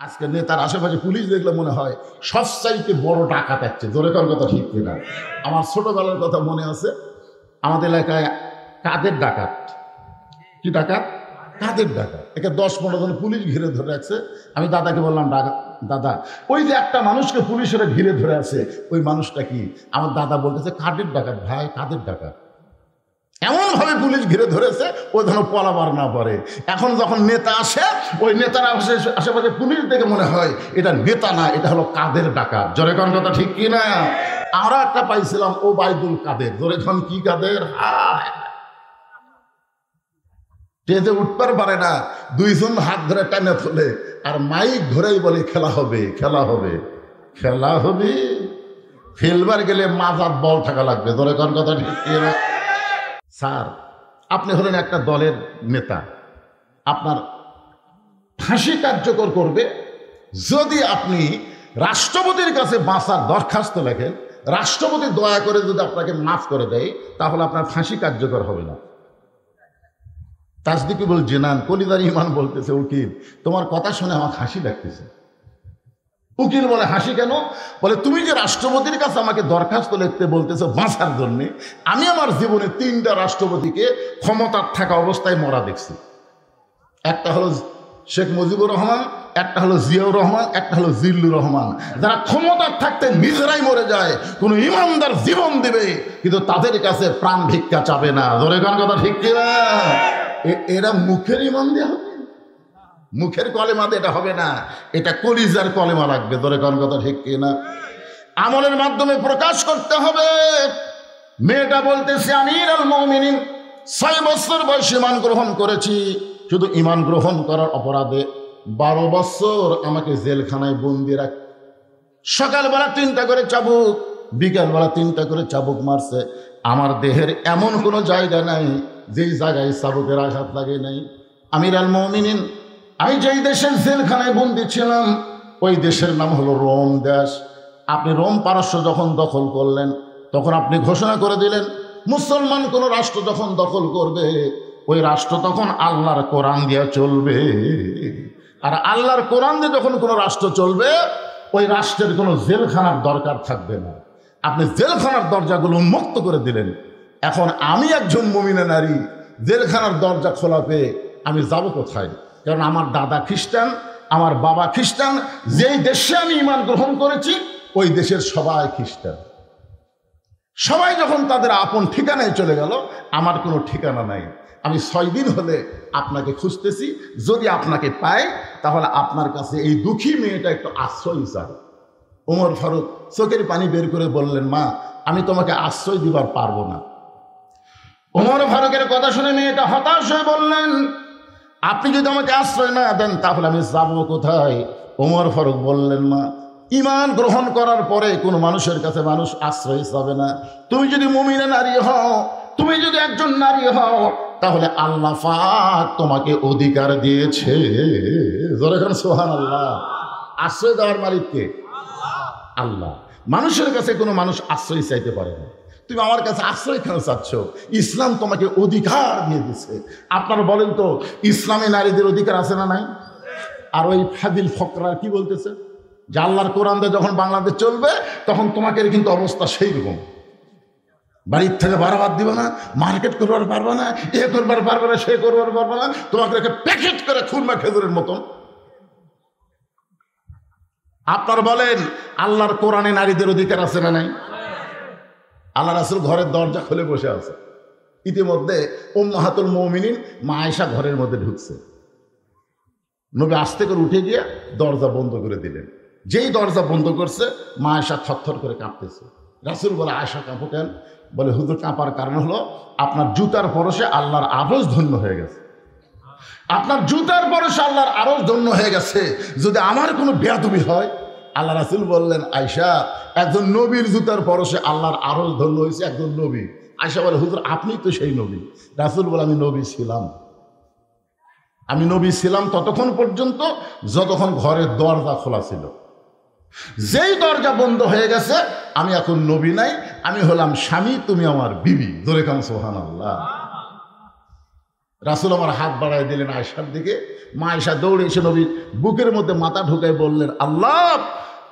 আজকে নেতার আশেপাশে পুলিশ দেখলে মনে হয় সবচাইতে বড় ডাকাত আছে। জোরে কর কথা ঠিক কিনা? আমার ছোটবেলার কথা মনে আছে, আমাদের এলাকায় কাদের ডাকাত, কি ডাকাত, কাদের ডাকাত, একে 10-15 জন পুলিশ ঘিরে ধরে রাখছে। আমি দাদাকে বললাম, দাদা ওই যে একটা মানুষকে পুলিশেরা ঘিরে ধরে আছে, ওই মানুষটা কি? আমার দাদা বলতেছে কাদের ডাকাত ভাই, কাদের ডাকাত। এমন ভাবে পুলিশ ঘিরে ধরেছে ও যেন পলাবার না পারে। এখন যখন নেতা আসে, ওই নেতার আশেপাশে পুলিশ দেখে মনে হয় এটা নেতা না, এটা হলো কাদের ডাকাত। জোরে কোন কথা ঠিক কি না? আমরা একটা পাইছিলাম ওবায়দুল কাদের। জোরে কোন কি কাদের? স্টেজে উঠতে পারে না, 2 জন হাত ধরে টানে তোলে আর মাইক ধরেই বলে খেলা হবে, খেলা হবে, খেলা হবে। ফেলবার গেলে মাজার বল থাকা লাগবে। জোরে কোন কথা ঠিক কি না? স্যার, আপনি হলেন একটা দলের নেতা, আপনার ফাঁসি কার্যকর করবে যদি আপনি রাষ্ট্রপতির কাছে বাঁচার দরখাস্ত লেখেন, রাষ্ট্রপতি দয়া করে যদি আপনাকে মাফ করে দেয়, তাহলে আপনার ফাঁসি কার্যকর হবে না। তাসদিকুল জিনান কলিদার ইমান বলতেছে, উকিল তোমার কথা শুনে আমার হাসি লাগতেছে। উকিল বলে, হাসি কেন? বলে, তুমি যে রাষ্ট্রপতির কাছে আমাকে দরখাস্ত লিখতে বলতেছো বাঁচার জন্য, আমি আমার জীবনে 3টা রাষ্ট্রপতিকে ক্ষমতার থাকা অবস্থায় মরা দেখছি। একটা হলো শেখ মুজিবুর রহমান, একটা হলো জিয়াউর রহমান, একটা হলো জিল্লুর রহমান। যারা ক্ষমতার থাকতে নিজেরাই মরে যায়, কোনো ইমানদার জীবন দিবে কিন্তু তাদের কাছে প্রাণ ভিক্ষা চাবে না। ধরে কোন কথা ঠিক কিনা? এরা মুখের ইমান দিয়ে হবে, মুখের কলেমা দিয়ে এটা হবে না, এটা কলিজার কলেমা লাগবে। ধরে কোন কথা ঠিক কিনা? আমলের মাধ্যমে প্রকাশ করতে হবে। মেয়েটা বলতেছে, আমিরুল মুমিনিন 6 বছর বয়সে ঈমান গ্রহণ করেছি, শুধু ঈমান গ্রহণ করার অপরাধে 12 বছর আমাকে জেলখানায় বন্দি রাখ। সকালবেলা 3টা করে চাবুক, বিকালবেলা 3টা করে চাবুক মারছে। আমার দেহের এমন কোনো জায়গা নাই যেই জায়গায় চাবুকের আঘাত লাগে নাই। আমিরুল মুমিনিন, আমি যেই দেশের জেলখানায় বন্দি ছিলাম ওই দেশের নাম হলো রোম দেশ। আপনি রোম পারস্য যখন দখল করলেন, তখন আপনি ঘোষণা করে দিলেন মুসলমান কোন রাষ্ট্র যখন দখল করবে, ওই রাষ্ট্র তখন আল্লাহর কোরআন দিয়ে চলবে। আর আল্লাহর কোরআন দিয়ে যখন কোনো রাষ্ট্র চলবে, ওই রাষ্ট্রের কোনো জেলখানার দরকার থাকবে না। আপনি জেলখানার দরজাগুলো উন্মুক্ত করে দিলেন। এখন আমি একজন মুমিনা নারী, জেলখানার দরজা খোলা পেয়ে আমি যাব কোথায়? কারণ আমার দাদা খ্রিস্টান, আমার বাবা খ্রিস্টান, যেই দেশে আমি ঈমান গ্রহণ করেছি ওই দেশের সবাই খ্রিস্টান। সবাই যখন তাদের আপন ঠিকানায় চলে গেল, আমার কোনো ঠিকানা নাই। আমি 6 দিন হলে আপনাকে খুঁজতেছি, যদি আপনাকে পাই তাহলে আপনার কাছে এই দুঃখী মেয়েটা একটু আশ্রয় চাই। ওমর ফারুক চোখের পানি বের করে বললেন, মা আমি তোমাকে আশ্রয় দিবার পারবো না। ওমর ফারুকের কথা শুনে মেয়েটা হতাশ হয়ে বললেন, আপনি যদি আমাকে আশ্রয় না দেন তাহলে আমি যাবো কোথায়? ওমর ফারুক বললেন, মা ঈমান গ্রহণ করার পরে কোনো মানুষের কাছে মানুষ আশ্রয় চাবে না। তুমি যদি মুমিনা নারী হও, তুমি যদি একজন নারী হও, তাহলে আল্লাহ পাক তোমাকে অধিকার দিয়েছে। জোরে করে সুবহানাল্লাহ। আশ্রয় দেওয়ার মালিক কে? আল্লাহ। মানুষের কাছে কোনো মানুষ আশ্রয় চাইতে পারে না। তুমি আমার কাছে আশ্রয় কেন চাচ্ছ? ইসলাম তোমাকে অধিকার দিয়ে দিচ্ছে। আপনারা বলেন তো, ইসলামে নারীদের অধিকার আছে না নাই? আর ওই ফাদিল ফকরা কি বলতেছে যে আল্লাহর কোরআন দিয়ে যখন বাংলাদেশ চলবে তখন তোমাকে কিন্তু অবস্থা সেই রকম, বাড়ির থেকে বারবার দিবে না, মার্কেট করবার পারবে না, এ করবার পারবে না, সে করবার পারবে না, তোমাকে রেখে প্যাকেট করে খুরমা খেজুরের মতন। আপনারা বলেন আল্লাহর কোরআনে নারীদের অধিকার আছে না নাই? আল্লাহ রাসূল ঘরের দরজা খুলে বসে আছে। ইতিমধ্যে উম্মাহাতুল মুমিনিন মা আয়েশা ঘরের মধ্যে ঢুকছে। নবী আস্তে করে উঠে গিয়ে দরজা বন্ধ করে দিলেন। যেই দরজা বন্ধ করছে, মা আয়েশা থরথর করে কাঁপতেছে। রাসূল বলে, আয়েশা কাঁপো কেন? বলে, হুজুর কাঁপার কারণ হলো আপনার জুতার পরশে আল্লাহর আরশ ধন্য হয়ে গেছে। আপনার জুতার পরশে আল্লাহর আরশ ধন্য হয়ে গেছে। যদি আমার কোনো বেয়াদবি হয়, আল্লাহ রাসূল বললেন, আয়েশা একজন নবীর জুতার পরশে আল্লাহর আরশ ধন্য হয়েছে একজন নবী। আয়েশা বলে, হুজুর আপনি তো সেই নবী। রাসূল বলে, আমি নবী ছিলাম। আমি নবী ছিলাম ততক্ষণ পর্যন্ত যতক্ষণ ঘরের দরজা খোলা ছিল। যেই দরজা বন্ধ হয়ে গেছে, আমি এখন নবী নাই, আমি হলাম স্বামী, তুমি আমার বিবি। জোরে কান সুবহানাল্লাহ। রাসূল আমার হাত বাড়ায় দিলেন আয়েশার দিকে। মা আয়েশা দৌড়ে এসে নবীর বুকের মধ্যে মাথা ঢুকায় বললেন, আল্লাহ,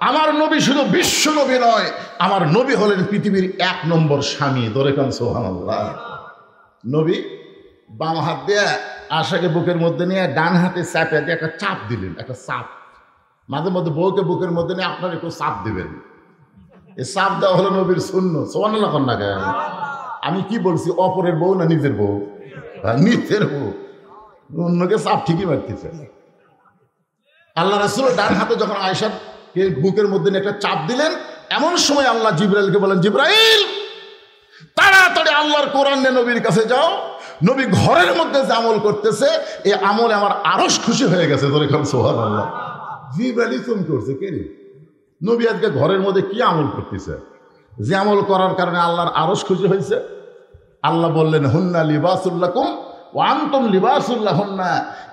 আমার নবী শুধু বিশ্ব নবী নয়, আমার নবী হলেন পৃথিবীর 1 নম্বর স্বামী। ধরে কান সুবহানাল্লাহ। নবী বাম হাত দিয়ে আয়েশাকে বুকের মধ্যে নিয়ে ডান হাতে চাপে দিয়ে একটা চাপ দিলেন, একটা চাপ। মাঝে মধ্যে বউকে বুকের মধ্যে নিয়ে আপনার একটু চাপ দিবেন। এই চাপ দেওয়া হলো নবীর সুন্নাত। সুবহানাল্লাহ না কেন? আমি কি বলছি, অপরের বউ না নিজের বউ? নিজের বউ। অন্যকে চাপ ঠিকই মারতেছে। আল্লাহ রাসূল ডান হাতে যখন আয়েশাকে বুকের মধ্যে নিয়ে একটা চাপ দিলেন, এমন সময় আল্লাহ জিবরাইলকে বলেন, জিবরাইল তাড়াতাড়ি আল্লাহর কোরআন নিয়ে নবীর কাছে যাও। নবী ঘরের মধ্যে যে আমল করতেছে, এই আমলে আমার আরশ খুশি হয়ে গেছে। ধরে খান সুবহানাল্লাহ। জিবরাইল ফোন করছে, কে রে? নবী আজকে ঘরের মধ্যে কি আমল করতেছে, যে আমল করার কারণে আল্লাহর আরশ খুশি হয়েছে? আল্লাহ বললেন, হুন্না লিবাসুল লাকুম ওয়া আনতুম লিবাসুল লাহুন্না।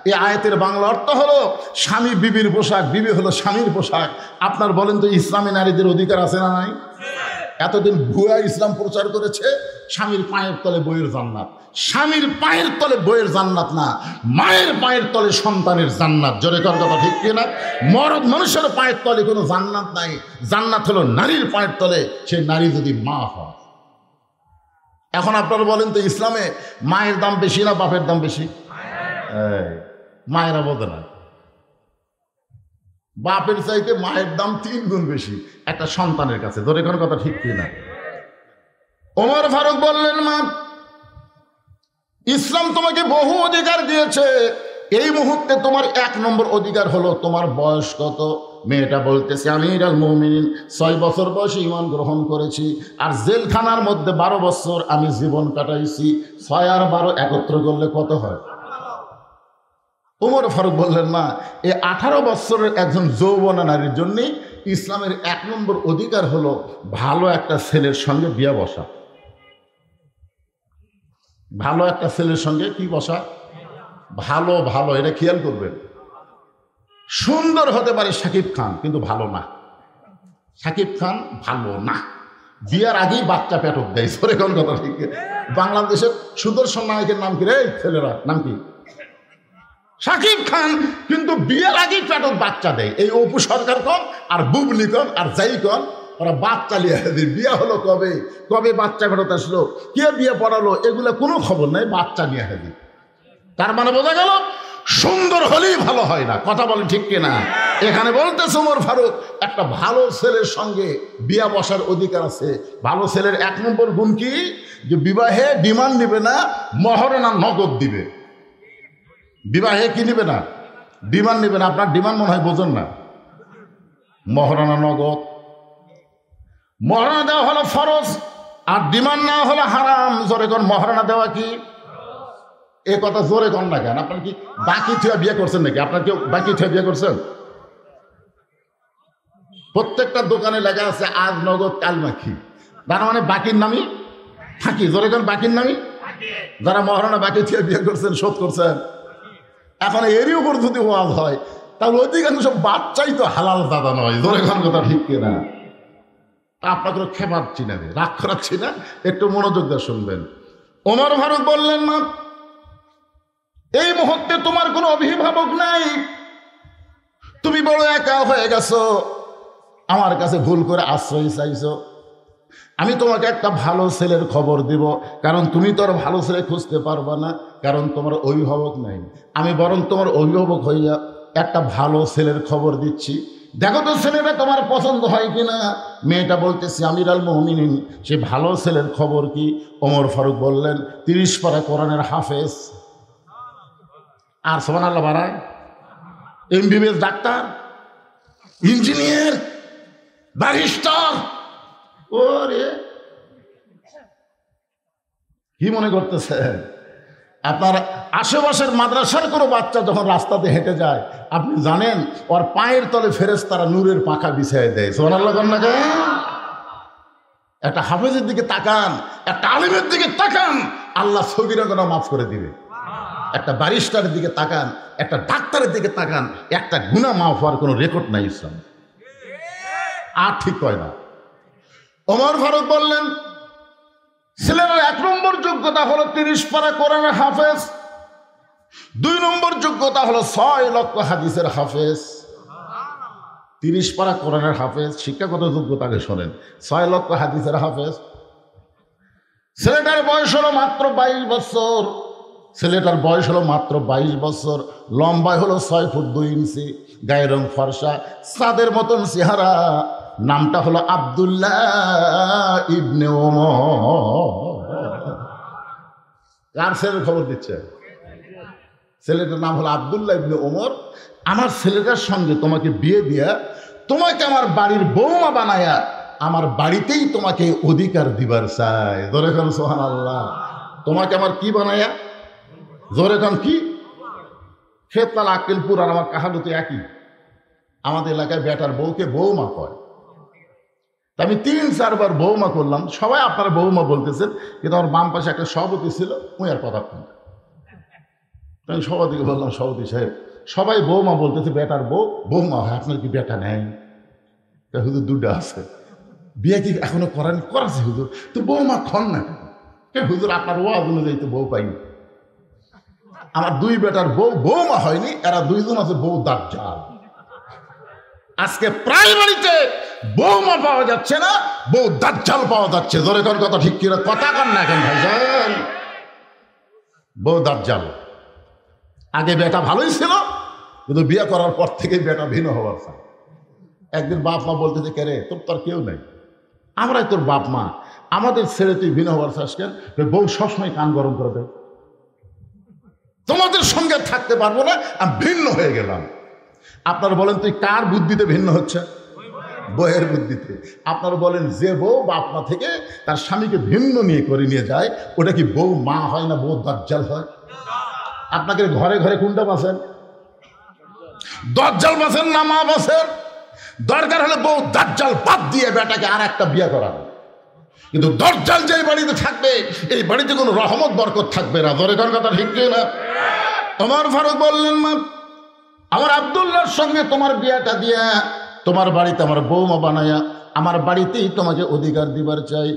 এই আয়াতের বাংলা অর্থ হলো স্বামী বিবির পোশাক, বিবি হলো স্বামীর পোশাক। আপনার বলেন তো, ইসলামে নারীদের অধিকার আছে না নাই? এতদিন ভুয়া ইসলাম প্রচার করেছে, স্বামীর পায়ের তলে বইয়ের জান্নাত। স্বামীর পায়ের তলে বইয়ের জান্নাত না, মায়ের পায়ের তলে সন্তানের জান্নাত। জোরে কর কথা ঠিক কিনা? মরদ মানুষের পায়ের তলে কোনো জান্নাত নাই। জান্নাত হলো নারীর পায়ের তলে, সেই নারী যদি মা হয়। এখন আপনারা বলেন তো, ইসলামে মায়ের দাম বেশি না বাপের দাম বেশি? মায়েরা বোঝে না, বাপের চাইতে মায়ের দাম 3 গুণ বেশি একটা সন্তানের কাছে। ধরে কোন কথা ঠিক কিনা? ওমর ফারুক বললেন, মা, ইসলাম তোমাকে বহু অধিকার দিয়েছে, এই মুহূর্তে তোমার 1 নম্বর অধিকার হলো তোমার বয়স কত? মেয়েটা বলতেছে, আমিরুল মুমিনিন 6 বছর বয়সে ঈমান গ্রহণ করেছি, আর জেলখানার মধ্যে 12 বছর আমি জীবন কাটাইছি। 6 আর 12 একত্র করলে কত হয়? ওমর ফারুক বললেন, মা, এই 18 বছরের একজন যৌবনা নারীর জন্য ইসলামের 1 নম্বর অধিকার হলো ভালো একটা ছেলের সঙ্গে বিয়ে বসা। ভালো একটা ছেলের সঙ্গে কি বসা? ভালো ভালো, এটা খেয়াল করবেন। সুন্দর হতে পারে শাকিব খান, কিন্তু ভালো না। শাকিব খান ভালো না, বিয়ার আগেই বাচ্চা পেটক দেয়। সরে কোন কথা ঠিক? বাংলাদেশের সুদর্শন নায়কের নাম কি রে ছেলেরা? নাম কি? শাকিব খান, কিন্তু বিয়ের আগেই পেটক বাচ্চা দেয়। এই অপু সরকার কন আর বুবলি কন আর যাই কন, ওরা বাচ্চা লিয়ে দেয়। বিয়ে হলো কবে, কবে বাচ্চা ফেরত আসলো, কে বিয়ে পড়ালো, এগুলো কোনো খবর নাই, বাচ্চা নিয়ে দেয়। তার মানে বোঝা গেল, সুন্দর হলেই ভালো হয় না। কথা বলেন ঠিক কিনা? এখানে বলতেছে ওমর ফারুক, একটা ভালো ছেলের সঙ্গে বিয়া বসার অধিকার আছে। ভালো ছেলের 1 নম্বর গুণ কি? যে বিবাহে ডিমান্ড নিবে না, মহারণা নগদ দিবে। বিবাহে কি নিবে না? ডিমান্ড নিবে না। আপনার ডিমান্ড মনে হয় বোঝেন না। মহারণা নগদ। মহারণা দেওয়া হলো ফরজ, আর ডিমান্ড নেওয়া হলো হারাম। জোরে কোন মহারণা দেওয়া কি? এ কথা জোরে কন না কেন? আপনার কি বাকি থুয়া বিয়ে করছেন নাকি? আপনার কেউ বাকি থুয়া বিয়ে করছেন? প্রত্যেকটা দোকানে লেখা আছে আজ নগদ কাল বাকি। তার মানে বাকির নামই ফাঁকি। জোরে কোন বাকির নামই? যারা মহারণা বাকি থুয়া বিয়ে করছেন, শোধ করছেন, এখন এরই উপর যদি ওয়াজ হয়, তাহলে অধিকাংশ সব বাচ্চাই তো হালাল দাদা নয়। জোরে কোন কথা ঠিক কিনা? আপনাকে খেপাচ্ছি না, রাগ করাচ্ছি না, একটু মনোযোগ দিয়ে শুনবেন। ওমর ফারুক বললেন, মা, এই মুহূর্তে তোমার কোনো অভিভাবক নাই, তুমি বড় একা হয়ে গেছো, আমার কাছে ভুল করে আশ্রয় চাইছো। আমি তোমাকে একটা ভালো ছেলের খবর দিব, কারণ তুমি তো আর ভালো ছেলে খুঁজতে পারবা না, কারণ তোমার অভিভাবক নাই। আমি বরং তোমার অভিভাবক হইয়া একটা ভালো ছেলের খবর দিচ্ছি, দেখো তো ছেলেটা তোমার পছন্দ হয় কিনা। মেয়েটা বলতেছি, আমিরুল মুমিনিন, সে ভালো ছেলের খবর কি? ওমর ফারুক বললেন, 30 পারা কোরআনের হাফেজ। আর সুবহানাল্লাহ বাড়ায়, এমবিবিএস ডাক্তার, ইঞ্জিনিয়ার, ব্যারিস্টার। ওরে কি মনে করতেছে? আপনার আশেপাশের মাদ্রাসার কোনো বাচ্চা যখন রাস্তাতে হেঁটে যায়, আপনি জানেন ওর পায়ের তলে ফেরেশতারা নূরের পাখা বিছিয়ে দেয়। সুবহানাল্লাহ কন না কেন? একটা হাফেজের দিকে তাকান, একটা আলিমের দিকে তাকান, আল্লাহ সগীরা গুনাহ মাফ করে দিবে। একটা ব্যারিস্টারের দিকে তাকান, একটা ডাক্তারের দিকে তাকান, একটা গুনাহ মাফ হওয়ার কোনো রেকর্ড নাই ইসলাম। আর ঠিক হয় না। ওমর ফারুক বললেন, ছেলেরা 1 নম্বর যোগ্যতা হলো 30 পারা কোরআনের হাফেজ। 2 নম্বর যোগ্যতা হলো 6 লক্ষ হাদিসের হাফেজ, 30 পারা কোরআনের হাফেজ। শিক্ষাগত যোগ্যতাকে শোনেন, 6 লক্ষ হাদিসের হাফেজ। ছেলেটার বয়স হলো মাত্র 22 বছর, ছেলেটার বয়স হলো মাত্র 22 বছর, লম্বায় হলো 6 ফুট 2 ইঞ্চি, গায়ের রং ফর্সা, চাঁদের মতন চেহারা। নামটা হলো আব্দুল্লাহ ইবনে ওমর। কার ছেলের খবর দিচ্ছে? ছেলেটার নাম হলো আব্দুল্লাহ ইবনে ওমর। আমার ছেলেটার সঙ্গে তোমাকে বিয়ে দিয়া তোমাকে আমার বাড়ির বৌমা বানায়া আমার বাড়িতেই তোমাকে অধিকার দিবার চাই। জোরে খান সুবহানাল্লাহ। তোমাকে আমার কি বানায়া? জোরে খান কি? খেতলাল আক্কেলপুর আর আমার কাহালুতে একই। আমাদের এলাকায় বেটার বউকে বৌমা কয়। তা আমি 3-4 বার বৌমা করলাম, সবাই আপনারা বৌমা বলতেছেন, কিন্তু আমার বাম পাশে একটা সভাপতি ছিল, ওই আর কথা কয় না। আমি সভাপতিকে বললাম, সভাপতি সাহেব সবাই বৌমা বলতেছে, বেটার বউ বৌমা হয়, আপনার কি বেটা নেই? হুজুর 2টা আছে। বিয়ে কি এখনো করেন? করাছে হুজুর। তো বৌমা খন না কেন? হুজুর আপনার ওয়াজ অনুযায়ী তো বউ পাইনি। আমার 2 বেটার বউ বৌমা হয়নি, এরা 2 জন আছে বউ দাজ্জাল। আজকে প্রায় বাড়িতে বৌমা পাওয়া যাচ্ছে না, বউ দাজ্জাল পাওয়া যাচ্ছে। জোরে কোন কথা ঠিক কিনা? কথা কান না এখন ভাইজান। বউ দাজ্জাল। আগে বেটা ভালোই ছিল, কিন্তু বিয়ে করার পর থেকে বেটা ভিন্ন হওয়ার চায়। একদিন বাপ মা বলতেছে, কে রে তোর তো আর কেউ নেই, আমরাই তোর বাপ মা, আমাদের ছেড়ে তুই ভিন্ন হওয়ার চাস কেন? বউ সবসময় কান গরম করে দেয়, তোমাদের সঙ্গে থাকতে পারবো না, আমি ভিন্ন হয়ে গেলাম। আপনারা বলেন তুই কার বুদ্ধিতে ভিন্ন হচ্ছে? বউয়ের বুদ্ধিতে। আপনারা বলেন যে বউ বাপ মা থেকে তার স্বামীকে ভিন্ন করে নিয়ে যায়, ওটা কি বউ মা হয় না বউ দাজ্জাল হয়? আপনাকে ঘরে ঘরে কোনটা বাসেন? দাজ্জাল বাসেন না মা বাসেন? দরকার হলে বউ দাজ্জাল বাদ দিয়ে বেটাকে আর একটা বিয়ে করাবে, কিন্তু দাজ্জাল যে বাড়িতে থাকবে এই বাড়িতে কোনো রহমত বরকত থাকবে না। ধরে কোন কথা ঠিক না? ওমর ফারুক বললেন, মা আমার আব্দুল্লাহর সঙ্গে তোমার বিয়েটা দিয়া তোমার বাড়িতে আমার বৌমা বানায়া আমার বাড়িতেই তোমাকে অধিকার দিবার চাই।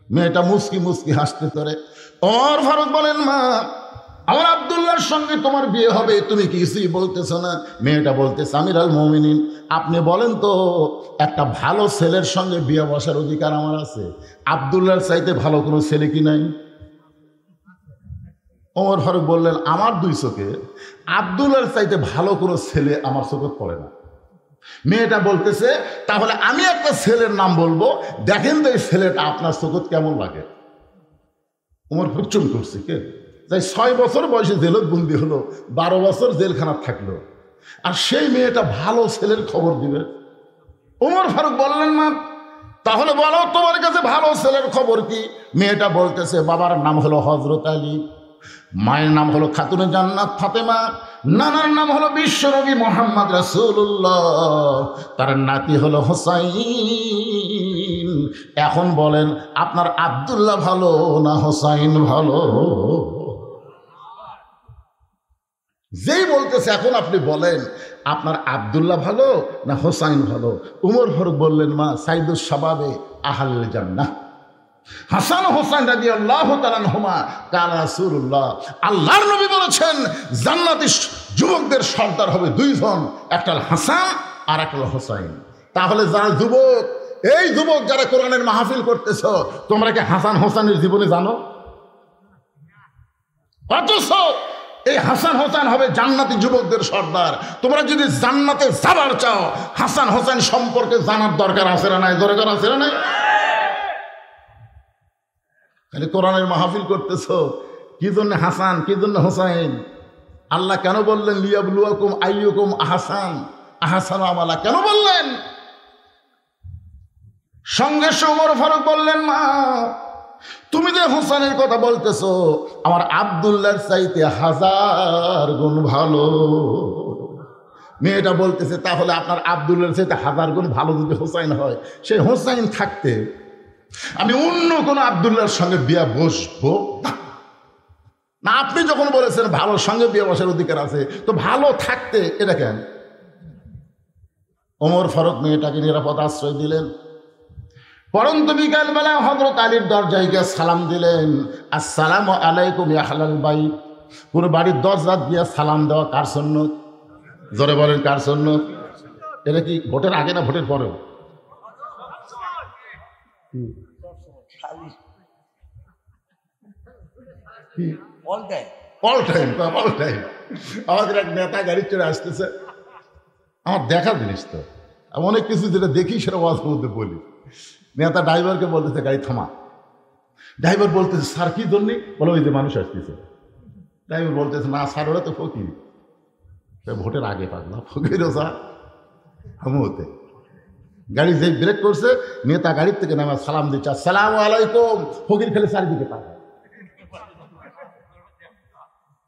মেয়েটা মুস্কি মুস্কি হাসতে করে। ওমর ফারুক বলেন, মা আমার আব্দুল্লাহর সঙ্গে তোমার বিয়ে হবে, তুমি কিছুই বলতেছো না। মেয়েটা বলতেছে, আমিরুল মুমিনিন আপনি বলেন তো, একটা ভালো ছেলের সঙ্গে বিয়ে বসার অধিকার আমার আছে? আব্দুল্লাহর চাইতে ভালো কোনো ছেলে কি নাই? ওমর ফারুক বললেন, আমার 2 চোখে আব্দুল্লাহর চাইতে ভালো কোনো ছেলে আমার চোখে পড়ে না। মেয়েটা বলতেছে, তাহলে আমি একটা ছেলের নাম বলবো, দেখেন তো এই ছেলেটা আপনার চোখে কেমন লাগে। ওমর ফারুক চুপ করছে। কে? তাই 6 বছর বয়সে জেলত বন্দি হলো, 12 বছর জেলখানা থাকলো, আর সেই মেয়েটা ভালো ছেলের খবর দিবে। ওমর ফারুক বললেন, মা তাহলে বলো তোমার কাছে ভালো ছেলের খবর কি? মেয়েটা বলতেছে, বাবার নাম হলো হযরত আলী, মায়ের নাম হলো খাতুনে জান্নাত ফাতেমা, নানার নাম হলো বিশ্বনবী মুহাম্মদ রাসূলুল্লাহ, তার নাতি হলো হোসাইন। এখন বলেন আপনার আব্দুল্লাহ ভালো না হোসাইন ভালো? যেই বলতেছে এখন আপনি বলেন আপনার আব্দুল্লাহ ভালো না হোসাইন ভালো? উমর ফারুক বললেন, মা সাইদুস শাবাবে আহলুল জান্নাহ হাসান হোসেন রাদিয়াল্লাহু তাআলা আনহুমা কান রাসূলুল্লাহ, আল্লাহর নবী বলেছেন জান্নাতি যুবকদের সর্দার হবে 2 জন, একটা হাসান আর একটা হোসাইন। তাহলে যারা যুবক, এই যুবক যারা কোরআনের মাহফিল করতেছো, তোমরা কি হাসান হোসেনের জীবনে জানো? অথচ এই হাসান হোসেন হবে জান্নাতি যুবকদের সর্দার। তোমরা যদি জান্নাতে যাবার চাও, হাসান হোসেন সম্পর্কে জানার দরকার আছে না নাই? দরকার আছে না নাই? খালি কোরআনের মাহফিল করতেছো, কি জন্য হাসান কি জন্য হোসাইন? আল্লাহ কেন বললেন লিয়াবলুয়াকুম আইয়ুকুম আহসানু আমালা? কেন বললেন? সঙ্গে ওমর ফারুক বললেন, মা তুমি যে হোসেনের কথা বলতেছো, আমার আব্দুল্লাহর চাইতে 1000 গুণ ভালো। মেয়েটা বলতেছে, তাহলে আপনার আব্দুল্লাহর চাইতে 1000 গুণ ভালো যদি হোসাইন হয়, সেই হোসাইন থাকতে আমি অন্য কোনো আব্দুল্লাহর সঙ্গে বিয়ে বসবো না। আপনি যখন বলেছেন ভালোর সঙ্গে বিয়ে বসার অধিকার আছে, তো ভালো থাকতে এটা কেন? ওমর ফারুক মেয়েটাকে নিরাপদ আশ্রয় দিলেন। পরন্তু বিকালবেলা হযরত আলীর দরজায় গিয়ে সালাম দিলেন, আসসালামু আলাইকুম ইয়া আহলাল বাইত। কোনো বাড়ির দরজা দিয়ে সালাম দেওয়া কার সুন্নত? জোরে বলেন কার সুন্নত? এটা কি ভোটের আগে না ভোটের পরেও? All time. আমাদের এক নেতা গাড়ি চড়ে আসতেছে, আমার দেখার জিনিস তো, আমি অনেক কিছু যেটা দেখি সেটা ওয়াজের মধ্যে বলি। নেতা ড্রাইভারকে বলতেছে গাড়ি থামা। ড্রাইভার বলতেছে স্যার কি জন্যে? বলো ওই যে মানুষ আসতেছে। ড্রাইভার বলতেছে না স্যার ওরা তো ফকির। ভোটের আগে পাগলা ফকিরও স্যার হামুতে। গাড়ি যে ব্রেক করছে, নেতা গাড়ির থেকে নামা সালাম দিচ্ছে আসসালামু আলাইকুম। ফকির খেলে চারিদিকে পাগলা।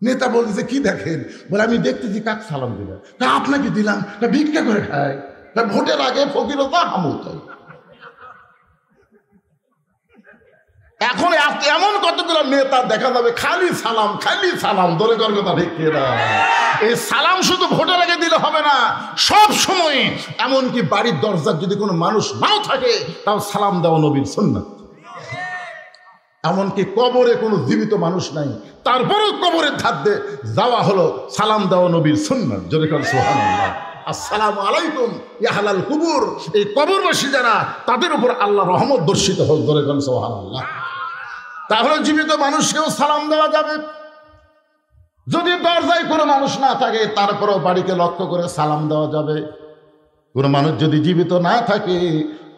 নেতা বলতেছে কি দেখেন? বলে আমি দেখতেছি কাক সালাম দিলাম। আপনাকে দিলাম, ভিক্ষা করে খায়। ভোটের আগে ফকিরও তা হামুতে। এখন এমন কতগুলো নেতা দেখা যাবে খালি সালাম ধরে কর কথা ঠিক না। এই সালাম শুধু ভোটের আগে দিলে হবে না, সব সময়। এমনকি বাড়ির দরজার যদি কোনো মানুষ নাও থাকে তাও সালাম দেওয়া নবীর সুন্নাত। এমনকি কবরে কোনো জীবিত মানুষ নাই, তারপরেও কবরের ধারে যাওয়া হলো সালাম দেওয়া নবীর সুন্নাত। জোরে কর সুবহানাল্লাহ। আসসালামু আলাইকুম ইয়া আহলাল কুবুর। এই কবরবাসী যারা, তাদের উপর আল্লাহ রহমত বর্ষিত হোক। জোরে কর সুবহানাল্লাহ। তাহলে জীবিত মানুষকেও সালাম দেওয়া যাবে। যদি দরজায় কোনো মানুষ না থাকে তারপরেও বাড়িকে লক্ষ্য করে সালাম দেওয়া যাবে। কোনো মানুষ যদি জীবিত না থাকে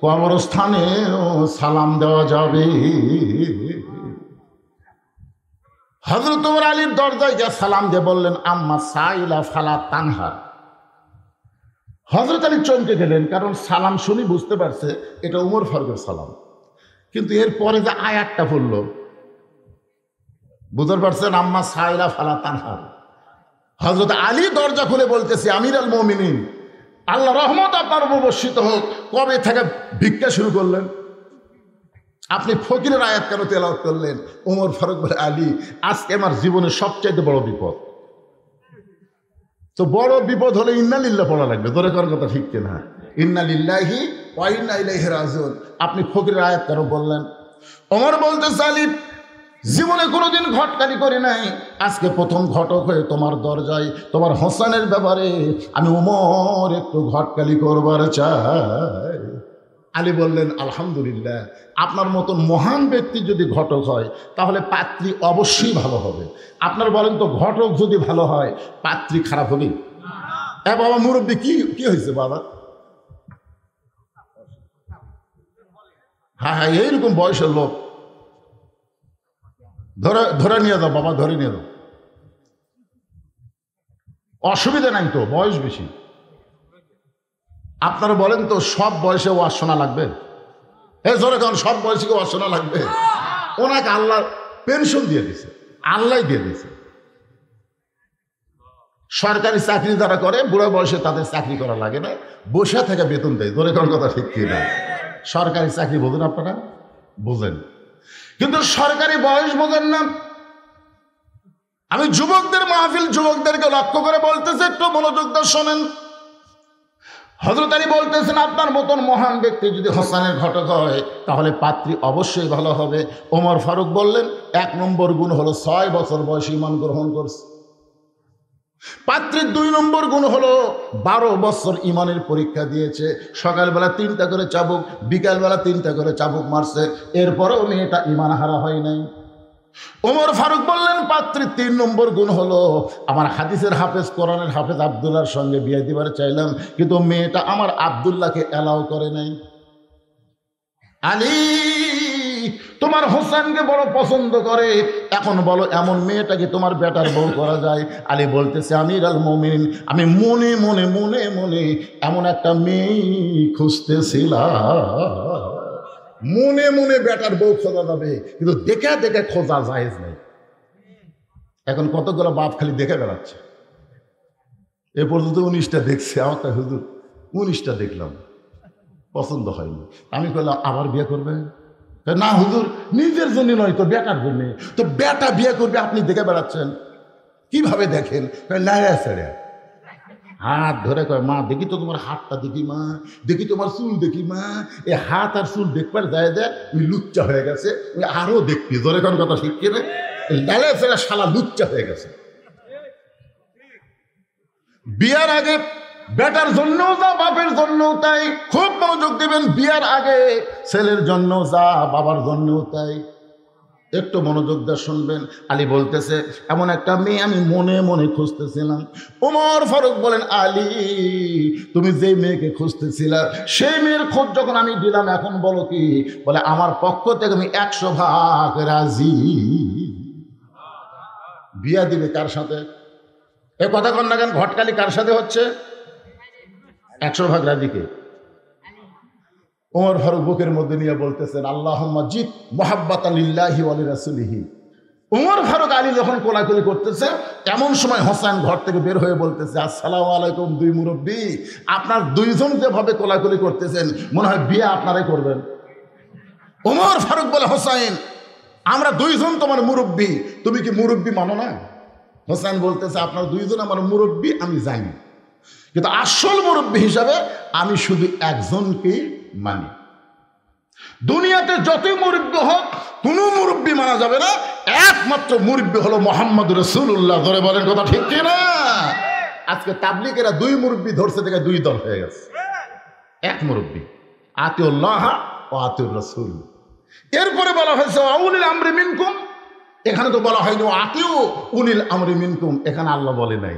কবরস্থানেও সালাম দেওয়া যাবে। হযরত ওমর আলীর দরজায় গিয়ে সালাম দিয়ে বললেন আম্মা সাইলা ফালা তানহার। হযরত আলী চমকে গেলেন, কারণ সালাম শুনি বুঝতে পারছে এটা উমর ফারুকের সালাম। কিন্তু এরপরে যে আয়াতটা পড়ল, বুঝতে পারছেন আম্মা সাইলা ফালা তানহার। হযরত আলী দরজা খুলে বলতেছে আমির আল মুমিনিন, আল্লাহ রহমত আপনার উপর বর্ষিত হোক। কবে থেকে ভিক্ষা শুরু করলেন? আপনি ফকিরের আয়াত কেন তেলাওয়াত করলেন? ওমর ফারুক বলে আলী, আজকে আমার জীবনের সবচাইতে বড় বিপদ। তো বড় বিপদ হলে ইন্না লিল্লাহ পড়া লাগবে। ধরে করার কথা ঠিক কিনা? ইন্না লিল্লাহি ওয়া ইন্না ইলাইহি রাজিউন। আপনি ফকিরের আয়াত কেন বললেন? ওমর বলতেছে আলী, জীবনে কোনোদিন ঘটকারি করি নাই, আজকে প্রথম ঘটক হয়ে তোমার দরজায় তোমার হোসেনের ব্যাপারে আমি ওমর একটু ঘটকালি করবার চাই। আলী বললেন আলহামদুলিল্লাহ, আপনার মতন মহান ব্যক্তি যদি ঘটক হয় তাহলে পাত্রী অবশ্যই ভালো হবে। আপনার বলেন তো, ঘটক যদি ভালো হয় পাত্রী খারাপ হবে? বাবা মুরব্বী, কি হয়েছে বাবা? হ্যাঁ, এইরকম বয়সের লোক ধরে নিয়ে যাও বাবা, ধরে নিয়ে যাও, অসুবিধা নাই তো, বয়স বেশি। আপনারা বলেন তো, সব বয়সে ওয়াজ শোনা লাগবে? জোরে কারণ সব বয়সে ওয়াজ শোনা লাগবে? ওনাকে আল্লাহ পেনশন দিয়ে দিছে, আল্লাহ দিয়ে দিছে। সরকারি চাকরি যারা করে বুড়া বয়সে তাদের চাকরি করা লাগে না, বসে থেকে বেতন দেয়। জোরে কারণ কথা ঠিক কি না? সরকারি চাকরি বোঝেন আপনারা? বোঝেন, কিন্তু সরকারি বয়স বোঝেন না। আমি যুবকদের মাহফিল, যুবকদেরকে লক্ষ্য করে বলতেছে, একটু মনোযোগ দিয়ে শোনেন। হযরত আলী বলতেছেন আপনার মতন মহান ব্যক্তি যদি হোসেনের ঘটক হয় তাহলে পাত্রী অবশ্যই ভালো হবে। ওমর ফারুক বললেন 1 নম্বর গুণ হলো 6 বছর বয়সে ঈমান গ্রহণ করছে। পাত্রীর 2 নম্বর গুণ হলো 12 বছর ঈমানের পরীক্ষা দিয়েছে। সকালবেলা 3টা করে চাবুক, বিকালবেলা 3টা করে চাবুক মারছে, এরপরেও মেয়েটা ঈমান হারা হয় নাই। ওমর ফারুক বললেন পাত্রীর 3 নম্বর গুণ হলো আমার হাদিসের হাফেজ, কোরআনের হাফেজ আব্দুল্লাহর সঙ্গে বিয়ে দিবার চাইলাম, কিন্তু মেয়েটা আমার আব্দুল্লাহকে অ্যালাউ করে নাই। আলী তোমার হোসেনকে বড় পছন্দ করে, এখন বলো এমন মেয়েটাকে তোমার বেটার বউ করা যায়? আলী বলতেছে আমির আল মুমিনিন, আমি মনে মনে মনে মনে এমন একটা মেয়ে খুঁজতেছিলাম। মনে মনে বেটার বউ খোঁজা যাবে, কিন্তু দেখে দেখে খোঁজা জায়েজ নেই। এখন কতগুলো বাপ খালি দেখে বেড়াচ্ছে। এ পর্যন্ত 19টা দেখছে, আমার তা হুজুর 19টা দেখলাম, পছন্দ হয়নি। আমি কইলাম আবার বিয়ে করবে? না হুজুর, নিজের জন্য নয় তো, বেটার জন্য। তো বেটা বিয়ে করবে, আপনি দেখে বেড়াচ্ছেন? কিভাবে দেখেন? লাইয়া ছেড়ে হাত ধরে কয় মা দেখি তো তোমার হাতটা, দেখি মা, দেখি তোমার চুল, দেখি মা। এই হাত আর চুল দেখবার যায় যায় ওই লুচ্চা হয়ে গেছে, ওই আরো দেখবি। ধরে কোন কথা শিখছে না? ডালে ফেলে শালা লুচ্চা হয়ে গেছে। বিয়ার আগে বেটার জন্যও যা, বাপের জন্যও তাই। খুব মনোযোগ দিবেন, বিয়ার আগে ছেলের জন্য যা, বাবার জন্যও তাই। একটু মনোযোগ দিয়ে শুনবেন। আলী বলতেছে, এমন একটা মেয়ে আমি মনে মনে খুঁজতেছিলাম। ওমর ফারুক বলেন, আলী তুমি যে মেয়েকে খুঁজতেছিলা সেই মেয়ের খোঁজ যখন আমি দিলাম, এখন বলো কি? বলে আমার পক্ষ থেকে আমি 100% রাজি। বিয়া দিবে কার সাথে? এ কথা কন না কেন? ঘটকালি কার সাথে হচ্ছে? 100% রাজিকে। ওমর ফারুক বুকের মধ্যে নিয়ে বলতেছেন, আল্লাহুম্মা জিদ মুহাব্বাতান লিল্লাহি ওয়া লিরাসূলিহি। ওমর ফারুক আলী যখন কোলাকুলি করতেছে, এমন সময় হোসেন ঘর থেকে বের হয়ে বলতেছে, আসসালামু আলাইকুম দুই মুরব্বী, আপনার দুইজন যেভাবে কোলাকুলি করতেছেন মনে হয় বিয়ে আপনারাই করবেন। ওমর ফারুক বলে, হোসেন আমরা দুইজন তোমার মুরব্বী, তুমি কি মুরব্বী মানো না? হোসেন বলতেছে, আপনার দুইজন আমার মুরব্বী আমি জানি, কিন্তু আসল মুরব্বী হিসাবে আমি শুধু একজনকেই মানি। দুনিয়াতে যতই মুরব্বী হোক কোনো মুরব্বী মানা যাবে না, একমাত্র মুরব্বী হলো মুহাম্মদ রাসূলুল্লাহ। ধরে বলেন কথা ঠিক কিনা? আজকে তাবলীগেরা দুই মুরব্বী ধরছে থেকে দুই দল হয়ে গেছে। এক মুরব্বী, আতিউল্লাহ ও আতিউর রাসূল। এরপরে বলা হয়েছে উলিল আমরি মিনকুম, এখানে তো বলা হয়নি আতিউ উলিল আমরি মিনকুম, এখানে আল্লাহ বলে নাই।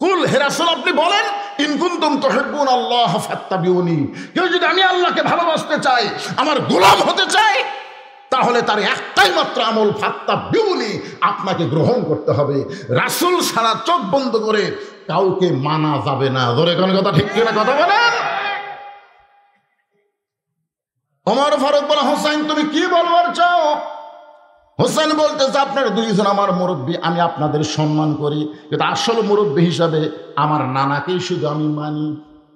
কুল হে রাসূল আপনি বলেন, ইন কুনতুম তুহিব্বুন আল্লাহ ফাত্তাবিউনি, কেউ যদি আমি আল্লাহকে ভালোবাসতে চাই, আমার গোলাম হতে চাই, তাহলে তার একটাই মাত্র আমল, ফাত্তাবিউনি, আপনাকে গ্রহণ করতে হবে। রাসূল সারা চোখ বন্ধ করে কাউকে মানা যাবে না। ধরে কোন কথা ঠিক কিনা কথা বলেন? ওমর ফারুক বলে, হোসেন তুমি কি বলবার চাও? হোসেন বলতেছে, আপনারা দুইজন আমার মুরব্বী, আমি আপনাদের সম্মান করি, কিন্তু আসল মুরব্বী হিসাবে আমার নানাকেই শুধু আমি মানি।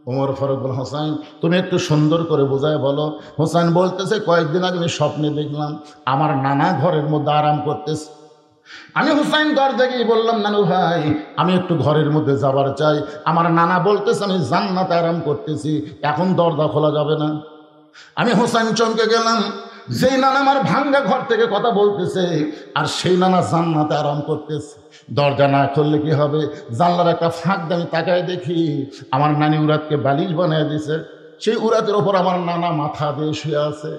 ওমর ফারুক বলে, হোসেন তুমি একটু সুন্দর করে বোঝায় বলো। হোসেন বলতেছে, কয়েকদিন আগে আমি স্বপ্নে দেখলাম আমার নানা ঘরের মধ্যে আরাম করতেছে। আমি হোসেন দরজা গিয়ে বললাম, নানু ভাই আমি একটু ঘরের মধ্যে যাবার চাই। আমার নানা বলতেছে আমি জান্নাতে আরাম করতেছি, এখন দরজা খোলা যাবে না। আমি হোসেন চমকে গেলাম, যেই নানা আমার ভাঙ্গা ঘর থেকে কথা বলতেছে আর সেই নানা জান্নাতে আরাম করতেছে। দরজা না খুললে কি হবে? জানলার একটা ফাঁক দিয়ে আমি তাকায় দেখি আমার নানি উরাতকে বালিশ বানিয়ে দিয়েছে। সেই উরাতের ওপর আমার নানা মাথা দিয়ে শুয়ে আছে।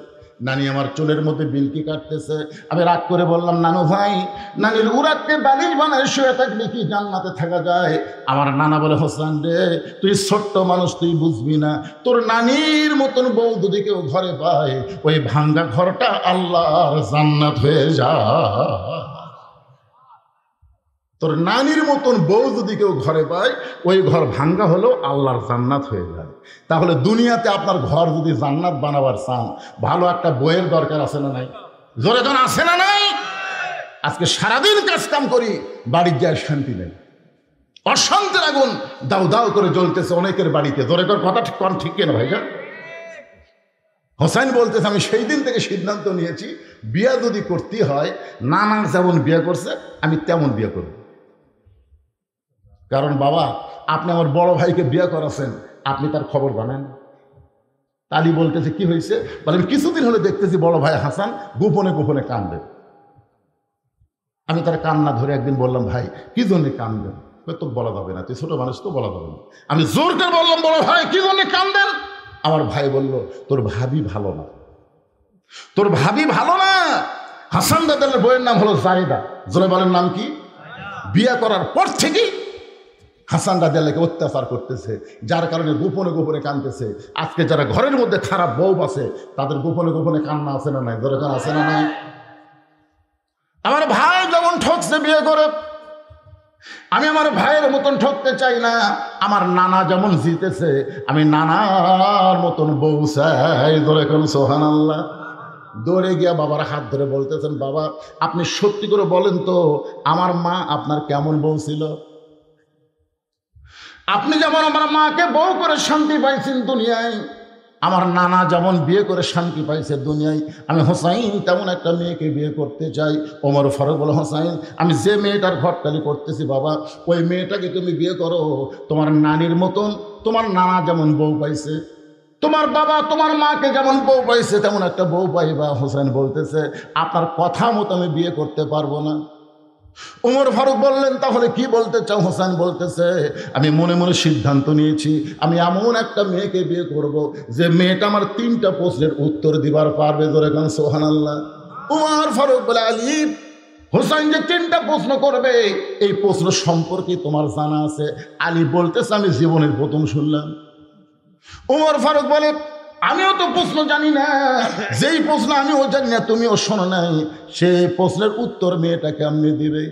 নানি আমার চুলের মধ্যে বিলকি কাটতেছে। আমি রাগ করে বললাম, নানু ভাই নানির উরাতকে বালিশ বানায় শুয়ে থাকলে কি জান্নাতে থাকা যায়? আমার নানা বলে, হোসেন রে তুই ছোট্ট মানুষ, তুই বুঝবি না। তোর নানির মতন বউ যদি কেউ ঘরে পায়, ওই ভাঙ্গা ঘরটা আল্লাহর জান্নাত হয়ে যায়। তোর নানির মতন বউ যদি কেউ ঘরে পায়, ওই ঘর ভাঙ্গা হলেও আল্লাহর জান্নাত হয়ে যায়। তাহলে দুনিয়াতে আপনার ঘর যদি জান্নাত বানাবার চান, ভালো একটা বইয়ের দরকার আছে না নাই? জোরে জন আছে না নাই? আজকে সারাদিন কাজ কাম করি, বাড়ির যায় শান্তি নেই, অশান্তির আগুন দাউ দাউ করে জ্বলতেছে অনেকের বাড়িতে। জোরে কর কথা ঠিক কেন ভাইজান? হোসেন বলতেছে, আমি সেই দিন থেকে সিদ্ধান্ত নিয়েছি, বিয়া যদি করতে হয় নানা যেমন বিয়ে করছে আমি তেমন বিয়ে করব। কারণ বাবা আপনি আমার বড় ভাইকে বিয়ে করাছেন, আপনি তার খবর জানেন। আলী বলতেছে, কি হয়েছে? বলেন, কিছুদিন হলে দেখতেছি বড় ভাই হাসান গোপনে গোপনে কান্দে। আমি তার কান্না ধরে একদিন বললাম, ভাই কি জন্য কান্দেন? তো বলা যাবে না, তুই ছোট মানুষ, তো বলা যাবে না। আমি জোর করে বললাম, বড় ভাই কি জন্য কান্দেন? আমার ভাই বলল, তোর ভাবি ভালো না, তোর ভাবি ভালো না। হাসান দাদার বইয়ের নাম হলো জাহিদা। জোরে বলেন নাম কি? বিয়ে করার পর থেকেই হাসান রাদিয়াল্লাহকে অত্যাচার করতেছে, যার কারণে গোপনে গোপনে কাঁদতেছে। আজকে যারা ঘরের মধ্যে খারাপ বউ আছে তাদের গোপনে গোপনে কান্না আছে না নাই? দরকার আছে না নাই? আমার ভাই যেমন ঠকছে বিয়ে করে, আমি আমার ভাইয়ের মতন ঠকতে চাই না। আমার নানা যেমন জিতেছে, আমি নানার মতন বউ চাই। ধরে কোন সুবহানাল্লাহ। দৌড়ে গিয়া বাবার হাত ধরে বলতেছেন, বাবা আপনি সত্যি করে বলেন তো আমার মা আপনার কেমন বউ ছিল? আপনি যেমন আমার মাকে বউ করে শান্তি পাইছেন দুনিয়ায়, আমার নানা যেমন বিয়ে করে শান্তি পাইছে দুনিয়ায়, আমি হোসাইন তেমন একটা মেয়েকে বিয়ে করতে চাই। ওমর ফারুক বলে, হোসাইন আমি যে মেয়েটার ঘটকালি করতেছি বাবা, ওই মেয়েটাকে তুমি বিয়ে করো। তোমার নানির মতন তোমার নানা যেমন বউ পাইছে তোমার বাবা তোমার মাকে যেমন বউ পাইছে তেমন একটা বউ পাইবা। হোসেন বলতেছে আপনার কথা মতো আমি বিয়ে করতে পারবো না। ওমর ফারুক বললেন তাহলে কি বলতে চাও? হোসেন বলতেছে আমি মনে মনে সিদ্ধান্ত নিয়েছি আমি এমন একটা মেয়েকে বিয়ে করব যে মেয়েটা আমার 3টা প্রশ্নের উত্তর দিবার পারবে। জোরে গান সুবহানাল্লাহ। ওমর ফারুক বলে আলী, হোসেন যে 3টা প্রশ্ন করবে এই প্রশ্ন সম্পর্কে তোমার জানা আছে? আলী বলতেছে আমি জীবনের প্রথম শুনলাম। ওমর ফারুক বলে আমিও তো প্রশ্ন জানি না, যেই প্রশ্ন আমিও জানি না তুমিও শোনো নাই, সেই প্রশ্নের উত্তর মেয়েটা কেমনে দিবে?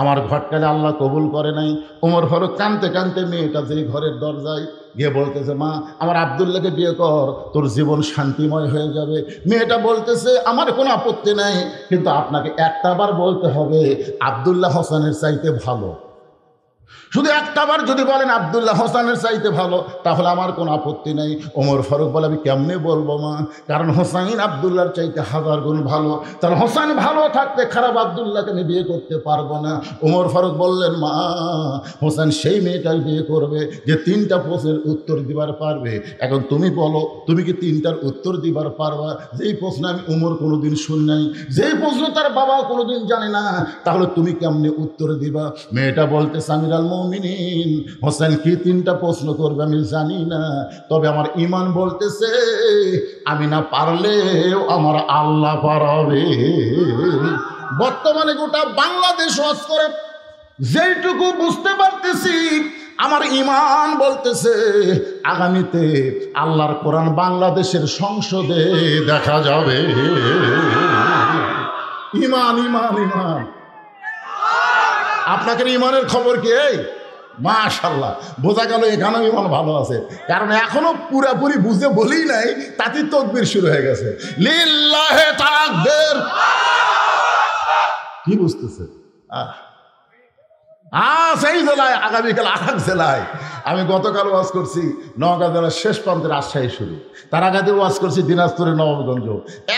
আমার ঘটকালে আল্লাহ কবুল করে নাই। ওমর ফারুক কানতে কানতে মেয়েটা যে ঘরের দরজায় গিয়ে বলতেছে মা আমার আব্দুল্লাহকে বিয়ে কর, তোর জীবন শান্তিময় হয়ে যাবে। মেয়েটা বলতেছে আমার কোনো আপত্তি নাই, কিন্তু আপনাকে একটা বার বলতে হবে আব্দুল্লাহ হোসেনের চাইতে ভালো। শুধু একটা বার যদি বলেন আব্দুল্লাহ হোসেনের চাইতে ভালো তাহলে আমার কোনো আপত্তি নেই। ওমর ফারুক বলে আমি কেমনে বলবো মা, কারণ হোসাইন আব্দুল্লাহর চাইতে 1000 গুণ ভালো, তাহলে হোসেন ভালো থাকতে খারাপ আব্দুল্লাহকে আমি বিয়ে করতে পারবো না। ওমর ফারুক বললেন মা হোসেন সেই মেয়েটাই বিয়ে করবে যে 3টা প্রশ্নের উত্তর দিবার পারবে। এখন তুমি বলো তুমি কি 3টার উত্তর দিবার পারবা? যেই প্রশ্ন আমি ওমর কোনোদিন শুনি নাই, যেই প্রশ্ন তার বাবা কোনোদিন জানে না, তাহলে তুমি কেমনে উত্তর দিবা? মেয়েটা বলতেছে আমির আল মুমিনিন হোসেন কি 3টা প্রশ্ন করবে আমি জানি না, তবে আমার ঈমান বলতেছে আমি না পারলেও আমার আল্লাহ পারাবে। বর্তমানে গোটা বাংলাদেশ ওয়াজ করে যেইটুকু বুঝতে পারতেছি আমার ঈমান বলতেছে আগামীতে আল্লাহর কোরআন বাংলাদেশের সংসদে দেখা যাবে। ঈমান ঈমান ঈমান। আপনাদের ঈমানের খবর কি? মাশাআল্লাহ, বোঝা গেল এখানেও ঈমান ভালো আছে, কারণ এখনো পুরাপুরি বুঝে বলেই নাই তাতে তাকবীর শুরু হয়ে গেছে। লিল্লাহে তাকবীর। কি বুঝতেছে? সেই জেলায় আগামীকাল আরেক জেলায়। আমি গতকাল ওয়াজ করছি নওগাঁ জেলার শেষ প্রান্তে রাজশাহী শুরু, তার আগে ওয়াজ করছি দিনাজপুরের নবাবগঞ্জ।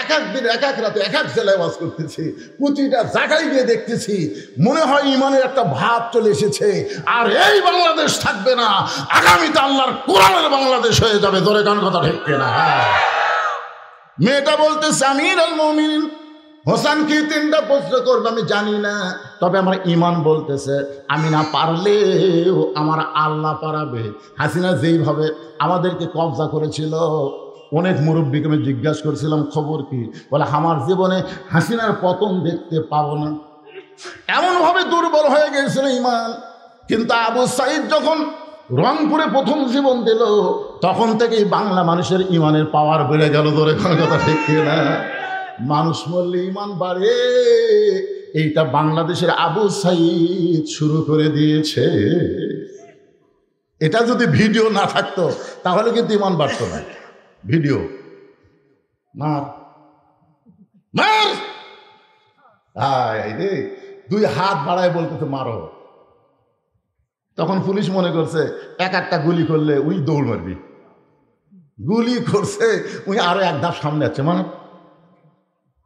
এক এক দিন এক এক রাতে এক এক জেলায় ওয়াজ করতেছি, প্রতিটা জায়গায় গিয়ে দেখতেছি মনে হয় ইমানের একটা ভাব চলে এসেছে। আর এই বাংলাদেশ থাকবে না, আগামীতে আল্লাহর কোরআনের বাংলাদেশ হয়ে যাবে। ধরে গান কথা ঠিক না? মেয়েটা বলতেছে আমির আল মুমিনিন হোসেন কি 3টা প্রশ্ন করবে আমি জানি না, তবে আমার ঈমান বলতেছে আমি না পারলেও আমার আল্লাহ পারাবে। হাসিনা যেইভাবে আমাদেরকে কবজা করেছিল, অনেক মুরব্বীকে আমি জিজ্ঞাসা করেছিলাম খবর কি, বলে আমার জীবনে হাসিনার পতন দেখতে পাবো না। এমনভাবে দুর্বল হয়ে গিয়েছিল ঈমান। কিন্তু আবু সাঈদ যখন রংপুরে প্রথম জীবন দিল তখন থেকেই বাংলা মানুষের ঈমানের পাওয়ার বেড়ে গেল। ধরে কোনো কথা ঠিক না? মানুষ মরলে ঈমান বাড়ে, এইটা বাংলাদেশের আবু সাঈদ শুরু করে দিয়েছে। এটা যদি ভিডিও না থাকতো তাহলে কিন্তু ঈমান বাড়তো না। ভিডিও মার মার, রে 2 হাত বাড়ায় বলতেছে মারো। তখন পুলিশ মনে করছে এক একটা গুলি করলে উই দৌড় মারবি, গুলি করছে উই আরো 1 ধাপ সামনে আছে, মানে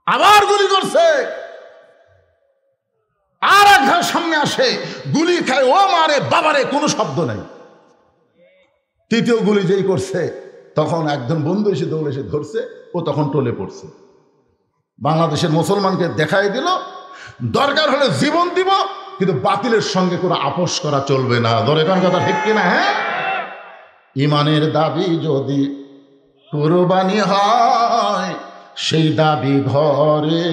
আবার গুলি করছে, আর 1 ধাপ সামনে আসে, গুলি খায়, ও মারে বাবারে, কোনো শব্দ নাই। 3য় গুলি যেই করছে তখন একজন বন্ধু এসে দৌড়ে এসে ধরছে, ও তখন টলে পড়ছে। বাংলাদেশের মুসলমানকে দেখাই দিল দরকার হলে জীবন দিব, কিন্তু বাতিলের সঙ্গে কোনো আপোষ করা চলবে না। ধরে কোন কথা ঠিক কিনা? হ্যাঁ, ঈমানের দাবি যদি কুরবানি হয় সেই দাবি ঘরে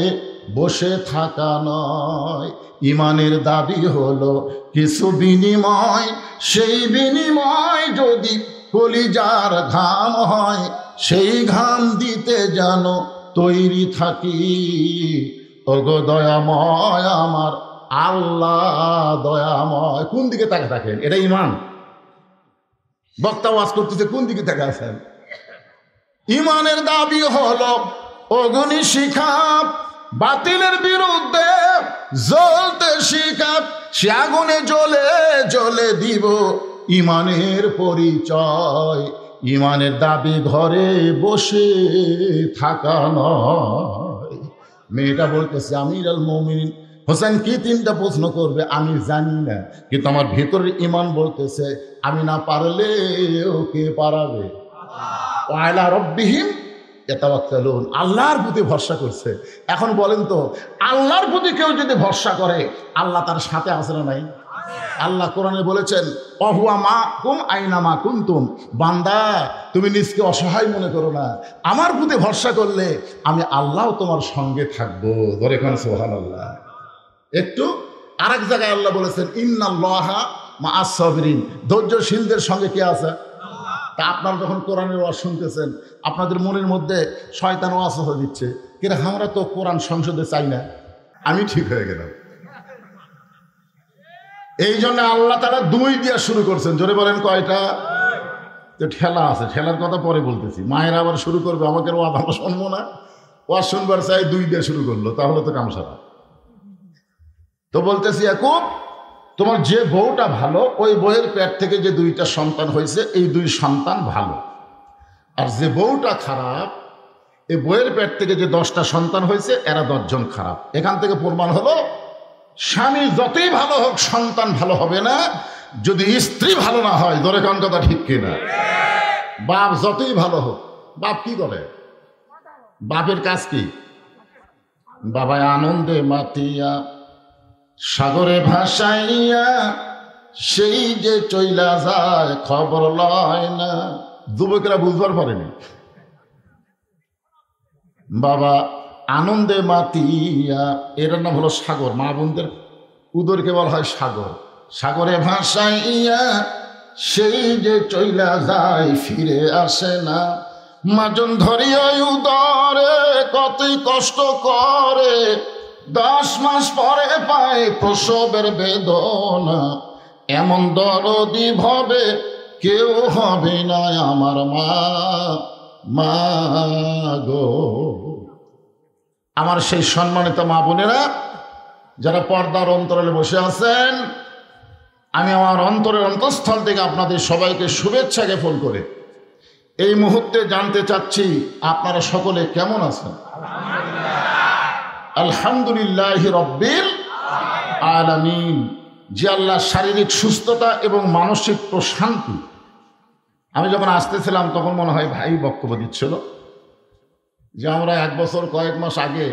বসে থাকা নয়। ঈমানের দাবি হলো কিছু বিনিময়, সেই বিনিময় যদি কলিজার ঘাম হয় সেই ঘাম দিতে যেন তৈরি থাকি। ওগো দয়াময় আমার আল্লাহ দয়াময়। কোন দিকে তাকে থাকেন? এটা ঈমান। বক্তা ওয়াজ করতেছে কোন দিকে তাকে আছেন? ঈমানের দাবি হলো অগ্নি শিখাপ, বাতিলের বিরুদ্ধে জ্বলতে শিখাপ, সে আগুনে জ্বলে জ্বলে দিব ঈমানের পরিচয়। ঈমানের দাবি ঘরে বসে থাকা নয়। মেয়েটা বলতেছে আমির আল মুমিনিন হোসেন কি 3টা প্রশ্ন করবে আমি জানি না, কিন্তু আমার ভেতরের ঈমান বলতেছে আমি না পারলে ওকে পারাবে। ওয়া আলা রাব্বিহিম ইয়াতাওয়াক্কালুন, আল্লাহর প্রতি ভরসা করছে। এখন বলেন তো, আল্লাহর প্রতি কেউ যদি ভরসা করে, আল্লাহ তার সাথে আছে না নাই? আল্লাহ কোরআনে বলেছেন, অহুয়া মা কুম আইনা মা কুনতুম, বান্দা তুমি নিজকে অসহায় মনে করো না, আমার প্রতি ভরসা করলে আমি আল্লাহ তোমার সঙ্গে থাকবো। ধরে কোন সুবহানাল্লাহ। একটু আরেক জায়গায় আল্লাহ বলেছেন, ইন্নাল্লাহা মা'আস সাবিরিন, ধৈর্যশীলদের সঙ্গে কে আছে? তা আপনারা যখন কোরআনের ওয়াজ শুনতেছেন, আপনাদের মনের মধ্যে শয়তান ওয়াসওয়াসা দিচ্ছে, কিন্তু আমরা তো কোরআন সংসদে চাই না, আমি ঠিক হয়ে গেলাম। এই জন্য আল্লাহ তাআলা 2 দিয়া শুরু করছেন। জোরে বলেন কয়টা? তো ঠেলা আছে, ঠেলার কথা পরে বলতেছি। মায়ের আবার শুরু করবে, আমাকে ওয়াজ আমরা শুনবো না, ওয়াজ শুনবার চাই 2 দিয়ে শুরু করলো, তাহলে তো কাম সারা। তো বলতেছি, এখন তোমার যে বউটা ভালো, ওই বউয়ের পেট থেকে যে 2টা সন্তান হয়েছে, এই 2 সন্তান ভালো। আর যে বউটা খারাপ, এই বউয়ের পেট থেকে যে 10টা সন্তান হয়েছে, এরা 10 জন খারাপ। এখান থেকে প্রমাণ হলো, স্বামী যতই ভালো হোক সন্তান ভালো হবে না যদি স্ত্রী ভালো না হয়। ধরে কোন কথা ঠিক কিনা? বাপ যতই ভালো হোক, বাপ কি করে? বাপের কাজ কি? বাবা আনন্দে মাতিয়া সাগরে ভাসাইয়া সেই যে চইলা যায় খবর লয় না। যুবকেরা বুঝবার পারেনি। বাবা আনন্দে মাতিয়া, এর নাম হলো সাগর। মা বোনদের উদরকে বলা হয় সাগর। সাগরে ভাসাইয়া সেই যে চইলা যায় ফিরে আসে না। মাজন ধরিয়া উদরে কতই কষ্ট করে, 10 মাস পরে পায় প্রসবের বেদনা। এমন দরদি ভাবে কেউ হবে না আমার মা, মা গো। আমার সেই সম্মানিত মা বোনেরা যারা পর্দার অন্তরালে বসে আছেন, আমি আমার অন্তরের অন্তঃস্থল থেকে আপনাদের সবাইকে শুভেচ্ছা জ্ঞাপন করে এই মুহূর্তে জানতে চাচ্ছি, আপনারা সকলে কেমন আছেন? আলহামদুলিল্লাহ রব্বিল আলামিন। যে আল্লাহ শারীরিক সুস্থতা এবং মানসিক প্রশান্তি। আমি যখন আসতেছিলাম তখন মনে হয় ভাই বক্তব্য দিচ্ছিল যে আমরা 1 বছর কয়েক মাস আগে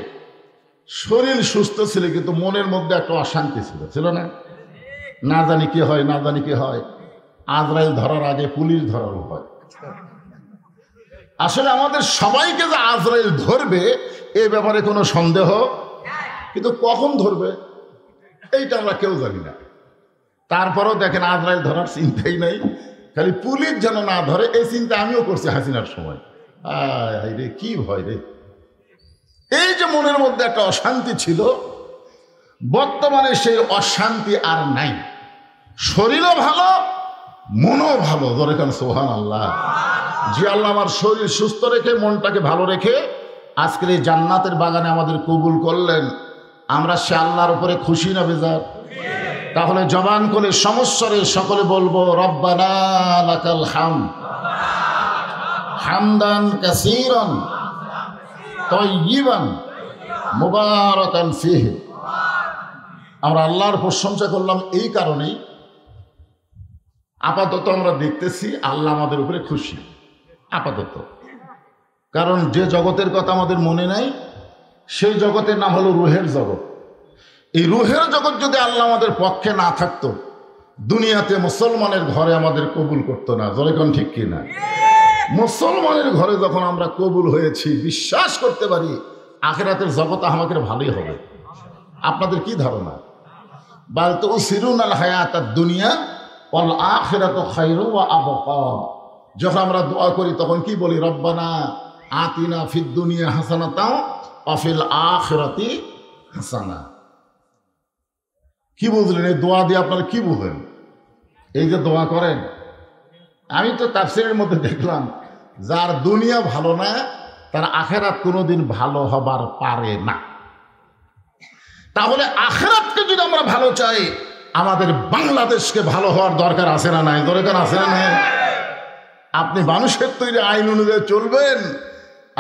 শরীর সুস্থ ছিল, কিন্তু মনের মধ্যে একটা অশান্তি ছিল না? না জানি কি হয়, না জানি কি হয়। আজরাইল ধরার আগে পুলিশ ধরার ভয়। আসলে আমাদের সবাইকে যে আজরাইল ধরবে এই ব্যাপারে কোনো সন্দেহ, কিন্তু কখন ধরবে এইটা আমরা কেউ জানি না। তারপরেও দেখেন আজরাইল ধরার চিন্তাই নাই, খালি পুলিশ যেন না ধরে এই চিন্তা আমিও করছি হাসিনার সময়। আয় রে, কি ভয় রে! এই যে মনের মধ্যে একটা অশান্তি ছিল, বর্তমানে সেই অশান্তি আর নাই। শরীরও ভালো, মনও ভালো। ধরে কেন সুবহানাল্লাহ। যে আল্লাহ আমার শরীর সুস্থ রেখে মনটাকে ভালো রেখে আজকের এই জান্নাতের বাগানে আমাদের কবুল করলেন, আমরা সে আল্লাহর উপরে খুশি না বেজার? তাহলে জবান করে সমস্বরে সকলে বলবো, রব্বানা লাকাল হামদ হামদান কাসীরান তাইয়িবান মুবারাকান ফীহি। আমরা আল্লাহর প্রশংসা করলাম এই কারণেই, আপাতত আমরা দেখতেছি আল্লাহ আমাদের উপরে খুশি আপাতত। কারণ যে জগতের কথা আমাদের মনে নাই, সেই জগতের নাম হলো রুহের জগৎ। এই রুহের জগৎ যদি আল্লাহ আমাদের পক্ষে না থাকতো, দুনিয়াতে মুসলমানের ঘরে আমাদের কবুল করতো না। জোরে কোন ঠিক কিনা? মুসলমানের ঘরে যখন আমরা কবুল হয়েছি, বিশ্বাস করতে পারি আখিরাতের জগৎ আমাদের ভালোই হবে। আপনাদের কি ধারণা? বাল তুসিরুনাল হায়াতাদ দুনিয়া ওয়াল আখিরাতু খায়রু ওয়া আবকা। যখন আমরা দোয়া করি তখন কি বলি? রব্বানা আতিনা ফিদ দুনিয়া হাসানাতাও ওয়া ফিল আখিরাতি হাসানা। কি বুঝলেন? এই দোয়া দিয়ে আপনারা কি বুঝলেন? এই যে দোয়া করেন, আমি তো তাফসীরের মধ্যে দেখলাম যার দুনিয়া ভালো না তার আখিরাত কোনোদিন ভালো হবার পারে না। তাহলে আখিরাতকে যদি আমরা ভালো চাই, আমাদের বাংলাদেশকে ভালো হওয়ার দরকার আছে না নাই? দরকার আছে না নাই? আপনি মানুষের তৈরি আইন অনুযায়ী চলবেন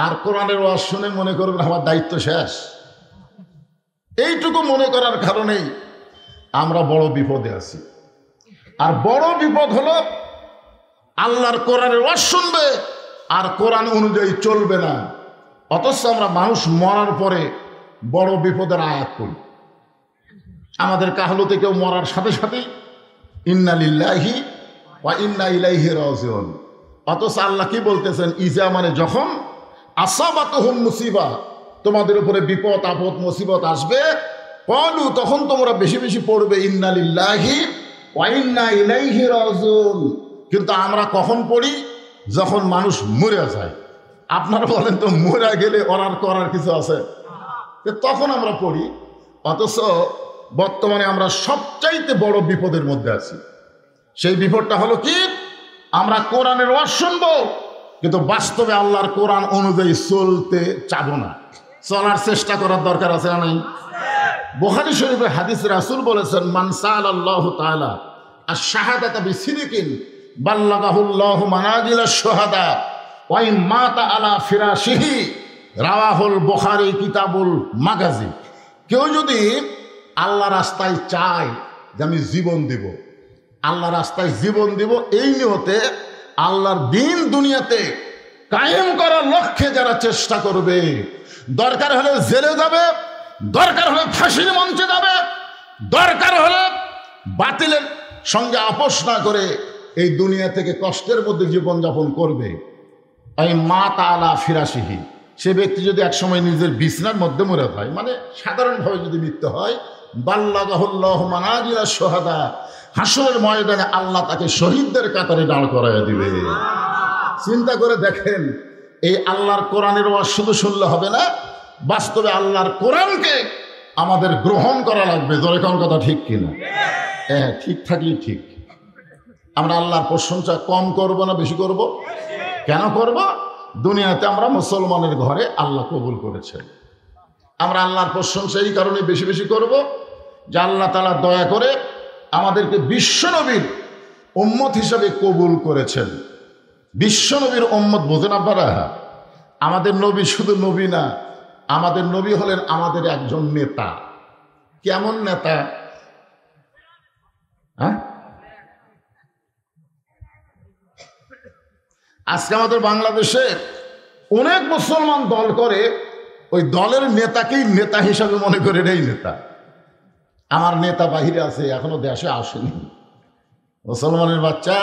আর কোরআনের ওয়াজ শুনে মনে করবেন আমার দায়িত্ব শেষ। এইটুকু মনে করার কারণেই আমরা বড় বিপদে আছি। আর বড় বিপদ হলো আল্লাহর কোরআনের ওয়াজ শুনবে, আর কোরআন অনুযায়ী চলবে না, অথচ আমরা মানুষ মরার পরে বড় বিপদের আয়াত করি। আমাদের কাহলতে কেউ মরার সাথে সাথেই ইন্না লিল্লাহি ওয়া ইন্না ইলাইহি রাজিউন, অথচ আল্লাহ কি বলতেছেন, ইজা মানে যখন, আসাবাতুহুম মুসিবা, তোমাদের উপরে বিপদ আপদ মুসিবত আসবে, ক্বালু তখন তোমরা বেশি বেশি পড়বে ইন্না লিল্লাহি ওয়া ইন্না ইলাইহি রাজিউন। কিন্তু আমরা কখন পড়ি? যখন মানুষ মরে যায়। আপনারা বলেন তো, মরে গেলে অরার করার কিছু আছে? তখন আমরা পড়ি। অথচ বর্তমানে আমরা সবচাইতে বড় বিপদের মধ্যে আছি। সেই বিপদটা হলো কি, আমরা কোরআনের ওয়াজ শুনবো কিন্তু বাস্তবে আল্লাহর কোরআন অনুযায়ী চলতে চাবো না। চলার চেষ্টা করার দরকার আছে না নাই? বুখারী শরীফে হাদিস, রাসূল বলেছেন, মান সাআলাল্লাহু তাআলা আশ-শাহাদাতা বিসিদকিন বাল্লাগাহুল্লাহু মানাজিলাশ শুহাদা ওয়া ইন মাতা আলা ফিরাশিহি, রাওয়াহুল বুখারী কিতাবুল মাগাজি। কেউ যদি আল্লাহ রাস্তায় চায় যে আমি জীবন দিব, আল্লাহ রাস্তায় জীবন দিব, এই নিয়তে আল্লাহর দ্বীন দুনিয়াতে কায়েম করার লক্ষ্যে যারা চেষ্টা করবে, দরকার হলে জেলে যাবে, দরকার হলে ফাঁসির মঞ্চে যাবে, দরকার হলে বাতিলের সঙ্গে আপোষ না করে এই দুনিয়া থেকে কষ্টের মধ্যে জীবনযাপন করবে। এই মা তাআলা ফিরাশিহি, সে ব্যক্তি যদি একসময় নিজের বিছনার মধ্যে মরে যায়, মানে সাধারণভাবে যদি মৃত্যু হয়, বাল্লাগাহুল্লাহু মানাজিলাশ শুহাদা, হাসরের ময়দানে আল্লাহ তাকে শহীদদের কাতারে দাঁড় করাইয়া দিবে। চিন্তা করে দেখেন, এই আল্লাহর কোরআনের ওয়াজ শুধু শুনলে হবে না, বাস্তবে আল্লাহর কোরআনকে আমাদের গ্রহণ করা লাগবে। জোরে কোন কথা ঠিক কিনা? হ্যাঁ, ঠিক থাকলেই ঠিক। আমরা আল্লাহর প্রশংসা কম করব না বেশি করব? কেন করব? দুনিয়াতে আমরা মুসলমানের ঘরে আল্লাহ কবুল করেছেন। আমরা আল্লাহর প্রশংসা এই কারণে বেশি বেশি করব যে আল্লাহ তাআলা দয়া করে আমাদেরকে বিশ্বনবীর উম্মত হিসাবে কবুল করেছেন। বিশ্বনবীর উম্মত বোঝেন আপনারা? আমাদের নবী শুধু নবী না, আমাদের নবী হলেন আমাদের একজন নেতা। কেমন নেতা? হ্যাঁ, আজকে আমাদের বাংলাদেশে অনেক মুসলমান দল করে, ওই দলের নেতাকেই নেতা হিসাবে মনে করে এই নেতা। আমার নেতা বাহিরে আছে, এখনো দেশে আসেনি। মুসলমানের বাচ্চা,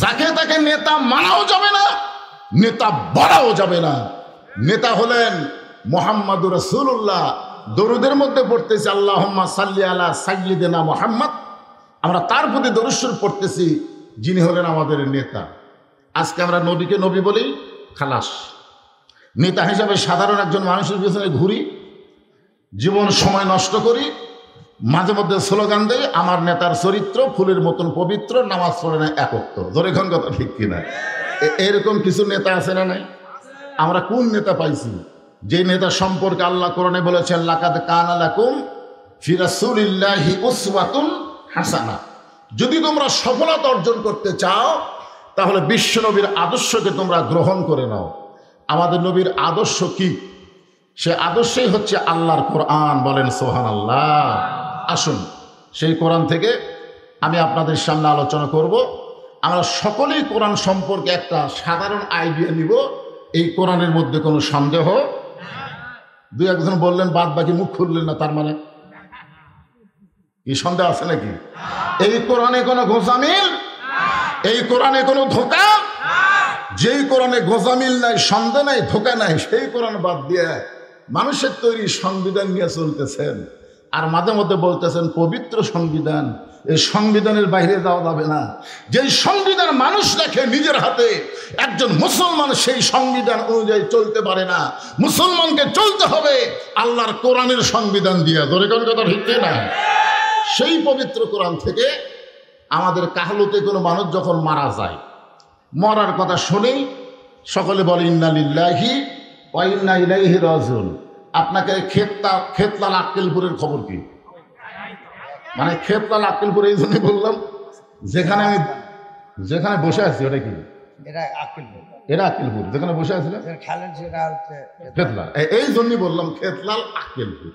যাকে তাকে নেতা মানাও যাবে না, নেতা বলাও যাবে না। নেতা হলেন মুহাম্মাদুর রাসূলুল্লাহ। দরুদের মধ্যে পড়তেছি আল্লাহুম্মা সাল্লি আলা সাইয়্যিদিনা মুহাম্মদ, আমরা তার প্রতি দরুদ শরীফ পড়তেছি, যিনি হলেন আমাদের নেতা। আজকে আমরা নবীকে নবী বলেই খালাস। নেতা হিসাবে সাধারণ একজন মানুষের পিছনে ঘুরি, জীবন সময় নষ্ট করি, মাঝে মধ্যে স্লোগান দেয়, আমার নেতার চরিত্র ফুলের মতন পবিত্র, নামাজ পড়ে না একত্র। ধরে কোন কথা ঠিক কিনা? এরকম কিছু নেতা আছে না নাই? আমরা কোন নেতা পাইছি যে নেতা সম্পর্কে আল্লাহ কোরআনে বলেছেন, লাকাদ কানা লাকুম ফি রাসূলিল্লাহি উসওয়াতুন হাসানা। যদি তোমরা সফলতা অর্জন করতে চাও, তাহলে বিশ্বনবীর আদর্শকে তোমরা গ্রহণ করে নাও। আমাদের নবীর আদর্শ কি? সে আদর্শই হচ্ছে আল্লাহর কোরআন। বলেন সুবহানাল্লাহ। আসুন সেই কোরআন থেকে আমি আপনাদের সামনে আলোচনা করব। আমরা সকলেই কোরআন সম্পর্কে একটা সাধারণ আইডিয়া নিব। এই কোরআনের মধ্যে কোনো সন্দেহ, দুই একজন বললেন বাদ বাকি মুখ খুললেন না, তার মানে কি সন্দেহ আছে নাকি? এই কোরআনে কোনো গোজামিল, এই কোরআনে কোনো ধোঁকা, যেই কোরআনে গোজামিল নাই, সন্দেহ নাই, ধোঁকা নাই, সেই কোরআন বাদ দিয়ে মানুষের তৈরি সংবিধান নিয়ে চলতেছেন। আর মাঝে মধ্যে বলতেছেন পবিত্র সংবিধান। এই সংবিধানের বাইরে যাওয়া যাবে না। যেই সংবিধান মানুষ লেখে নিজের হাতে, একজন মুসলমান সেই সংবিধান অনুযায়ী চলতে পারে না। মুসলমানকে চলতে হবে আল্লাহর কোরআনের সংবিধান দিয়ে। ধরে কোন কথা ঠিক না? সেই পবিত্র কোরআন থেকে আমাদের কাহলুতে কোনো মানুষ যখন মারা যায়, মরার কথা শুনেই সকলে বলে ইন্না লিল্লাহি ওয়া ইন্না ইলাইহি রাজিউন। আপনাকে খেতলাল আক্কেলপুরের খবর কি? মানে খেতলাল আক্কেলপুর এই জন্য বললাম, যেখানে বসে আছি ওটা কি? এরা আক্কেলপুর যেখানে বসে আছিল খেতলাল, এই জন্যই বললাম খেতলাল আক্কেলপুর।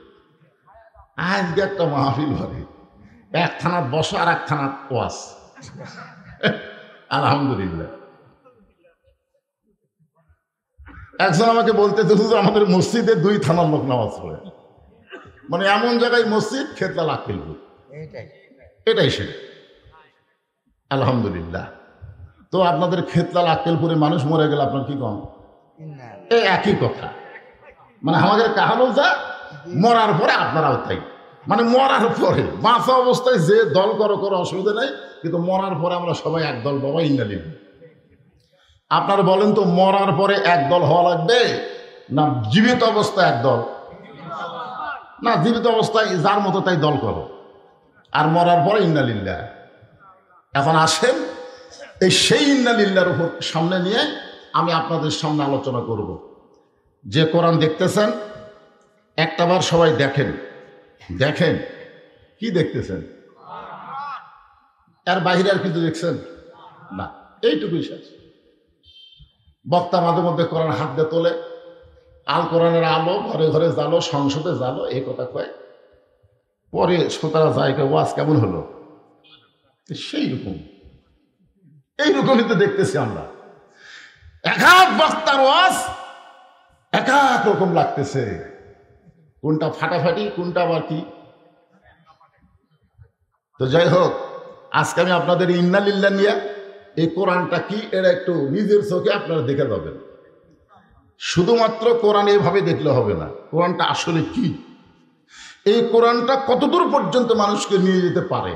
আজকে একটা মাহফিল হবে, এক থানার বসা আর এক থানার ওয়াজ। আলহামদুলিল্লাহ। একজন আমাকে বলতেছে হুজুর আমাদের মসজিদে 2 থানার লোক নামাজ পড়ে, মানে এমন জায়গায় মসজিদ খেতলা লাকিলপুর, এটাই সে। আলহামদুলিল্লাহ। তো আপনাদের খেতলাল আক্কেলপুরে মানুষ মরে গেলে আপনার কি কম? এই একই কথা, মানে আমাদের কাহালো যা, মরার পরে আপনারাও তাই। মানে মরার পরে বাঁচা অবস্থায় যে দল করো করো অসুবিধা নেই, কিন্তু মরার পরে আমরা সবাই এক দল বাবা ইন্দালি। আপনারা বলেন তো মরার পরে এক দল হওয়া লাগবে না জীবিত অবস্থায় এক দল? না, জীবিত অবস্থায় যার মতো তাই দল করো, আর মরার পরে ইন্নালিল্লাহ। এখন আসেন এই সেই ইন্নালিল্লাহর উপর সামনে নিয়ে আমি আপনাদের সামনে আলোচনা করব। যে কোরআন দেখতেছেন একটাবার সবাই দেখেন, দেখেন কি দেখতেছেন? এর বাইরে আর কিছু দেখছেন না, এইটুকুই শেষ। বক্তা মাঝে মধ্যে কোরআন হাত দিয়ে তোলে, আল কোরআনের আলো ঘরে ঘরে জালো, সংসদে জালো, এই কথা কয়। পরে শ্রোতারা যায় ওয়াজ কেমন হলো, সেই রকম এইরকমই তো দেখতেছি আমরা। এক এক বক্তার ওয়াজ এক এক রকম লাগতেছে, কোনটা ফাটাফাটি, কোনটা আবার কি। তো যাই হোক, আজকে আমি আপনাদের ইন্নালিল্লাহ নিয়ে এই কোরআনটা কি এটা একটু নিজের চোখে আপনারা দেখে যাবেন। শুধুমাত্র কোরআন এইভাবে দেখলে হবে না, কোরআনটা আসলে কি, এই কোরআনটা কতদূর পর্যন্ত মানুষকে নিয়ে যেতে পারে।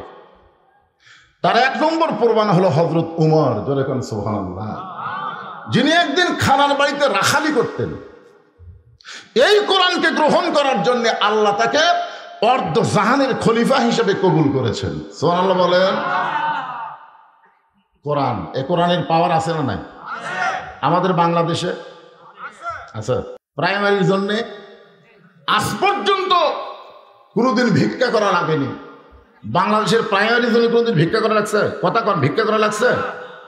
তার 1 নম্বর প্রমাণ হলো হযরত উমর, জোরে কোন সুবহানাল্লাহ, যিনি একদিন খানার বাড়িতে রাখালি করতেন। এই কোরআনকে গ্রহণ করার জন্য আল্লাহ তাকে অর্ধ জাহানের খলিফা হিসেবে কবুল করেছেন। সুবহানাল্লাহ বলেন। কোরআন, এই কোরআনের পাওয়ার আছে না নাই? আমাদের বাংলাদেশে আছে। প্রাইমারির জন্য আজ পর্যন্ত কোনোদিন ভিক্ষা করা লাগেনি। বাংলাদেশের প্রাইমারির জন্য কোনোদিন ভিক্ষা করা লাগছে? কথা কন, ভিক্ষা করা লাগছে?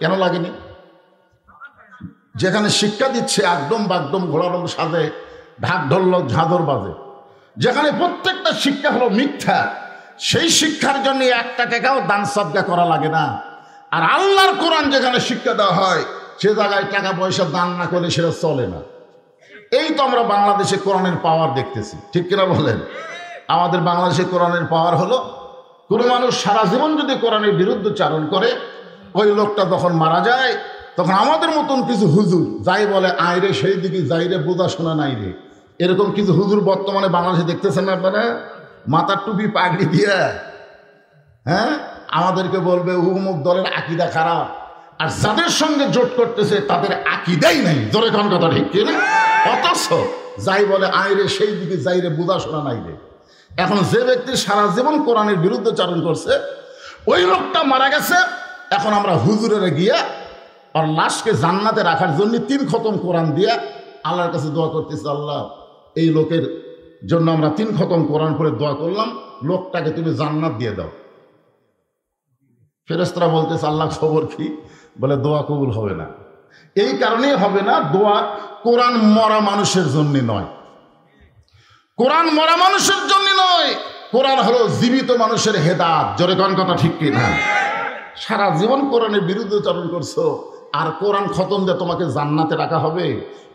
কেন লাগেনি? যেখানে শিক্ষা দিচ্ছে একদম বাগদম ঘোড়ারম সাজে, ঢাক ঢোলক ঝাঁদর বাজে, যেখানে প্রত্যেকটা শিক্ষা হলো মিথ্যা, সেই শিক্ষার জন্য 1 টাকাও দান সদকা করা লাগে না। আর আল্লাহর কোরআন যেখানে শিক্ষা দেওয়া হয় সে জায়গায় টাকা পয়সা দান না করে সেটা চলে না। এই তো আমরা বাংলাদেশে কোরআনের পাওয়ার দেখতেছি, ঠিক কিনা বলেন? আমাদের বাংলাদেশে কোরআনের পাওয়ার হলো, কোনো মানুষ সারা জীবন যদি কোরআনের বিরুদ্ধে চারণ করে, ওই লোকটা যখন মারা যায় তখন আমাদের মতন কিছু হুজুর যাই বলে আয় রে সেই দিকে যাই রে, বোঝা শোনা নাই রে, এরকম কিছু হুজুর বর্তমানে বাংলাদেশে দেখতেছেন না আপনারা? মাথার টুপি পাগড়ি দিয়ে, হ্যাঁ, আমাদেরকে বলবে অমুক দলের আকীদা খারাপ, আর যাদের সঙ্গে জোট করতেছে তাদের আকীদাই নাই। জোরে কোন কথা ঠিক কিনা? অথচ যাই বলে আয় রে সেই দিকে যাই রে, বোঝা শোনা নাই রে। এখন যে ব্যক্তি সারা জীবন কোরআনের বিরুদ্ধে চারণ করছে, ওই লোকটা মারা গেছে। এখন আমরা হুজুরেরা গিয়া আর লাশকে জান্নাতে রাখার জন্য 3 খতম কোরআন দিয়া আল্লাহর কাছে দোয়া করতেছি, আল্লাহ এই লোকের জন্য আমরা 3 খতম কোরআন পড়ে দোয়া করলাম, লোকটাকে তুমি জান্নাত দিয়ে দাও। ফেরেশতারা বলতেছে আল্লাহ খবর কি? বলে দোয়া কবুল হবে না। এই কারণেই হবে না, দোয়া কোরআন মরা মানুষের জন্য নয়, কোরআন মরা মানুষের জন্য নয়, কোরআন হলো জীবিত মানুষের হেদায়েত। জোরে কোন কথা ঠিক কি না? সারা জীবন কোরআনের বিরুদ্ধে চারণ করছো, আর কোরআন খতম দিয়ে তোমাকে জান্নাতে রাখা হবে,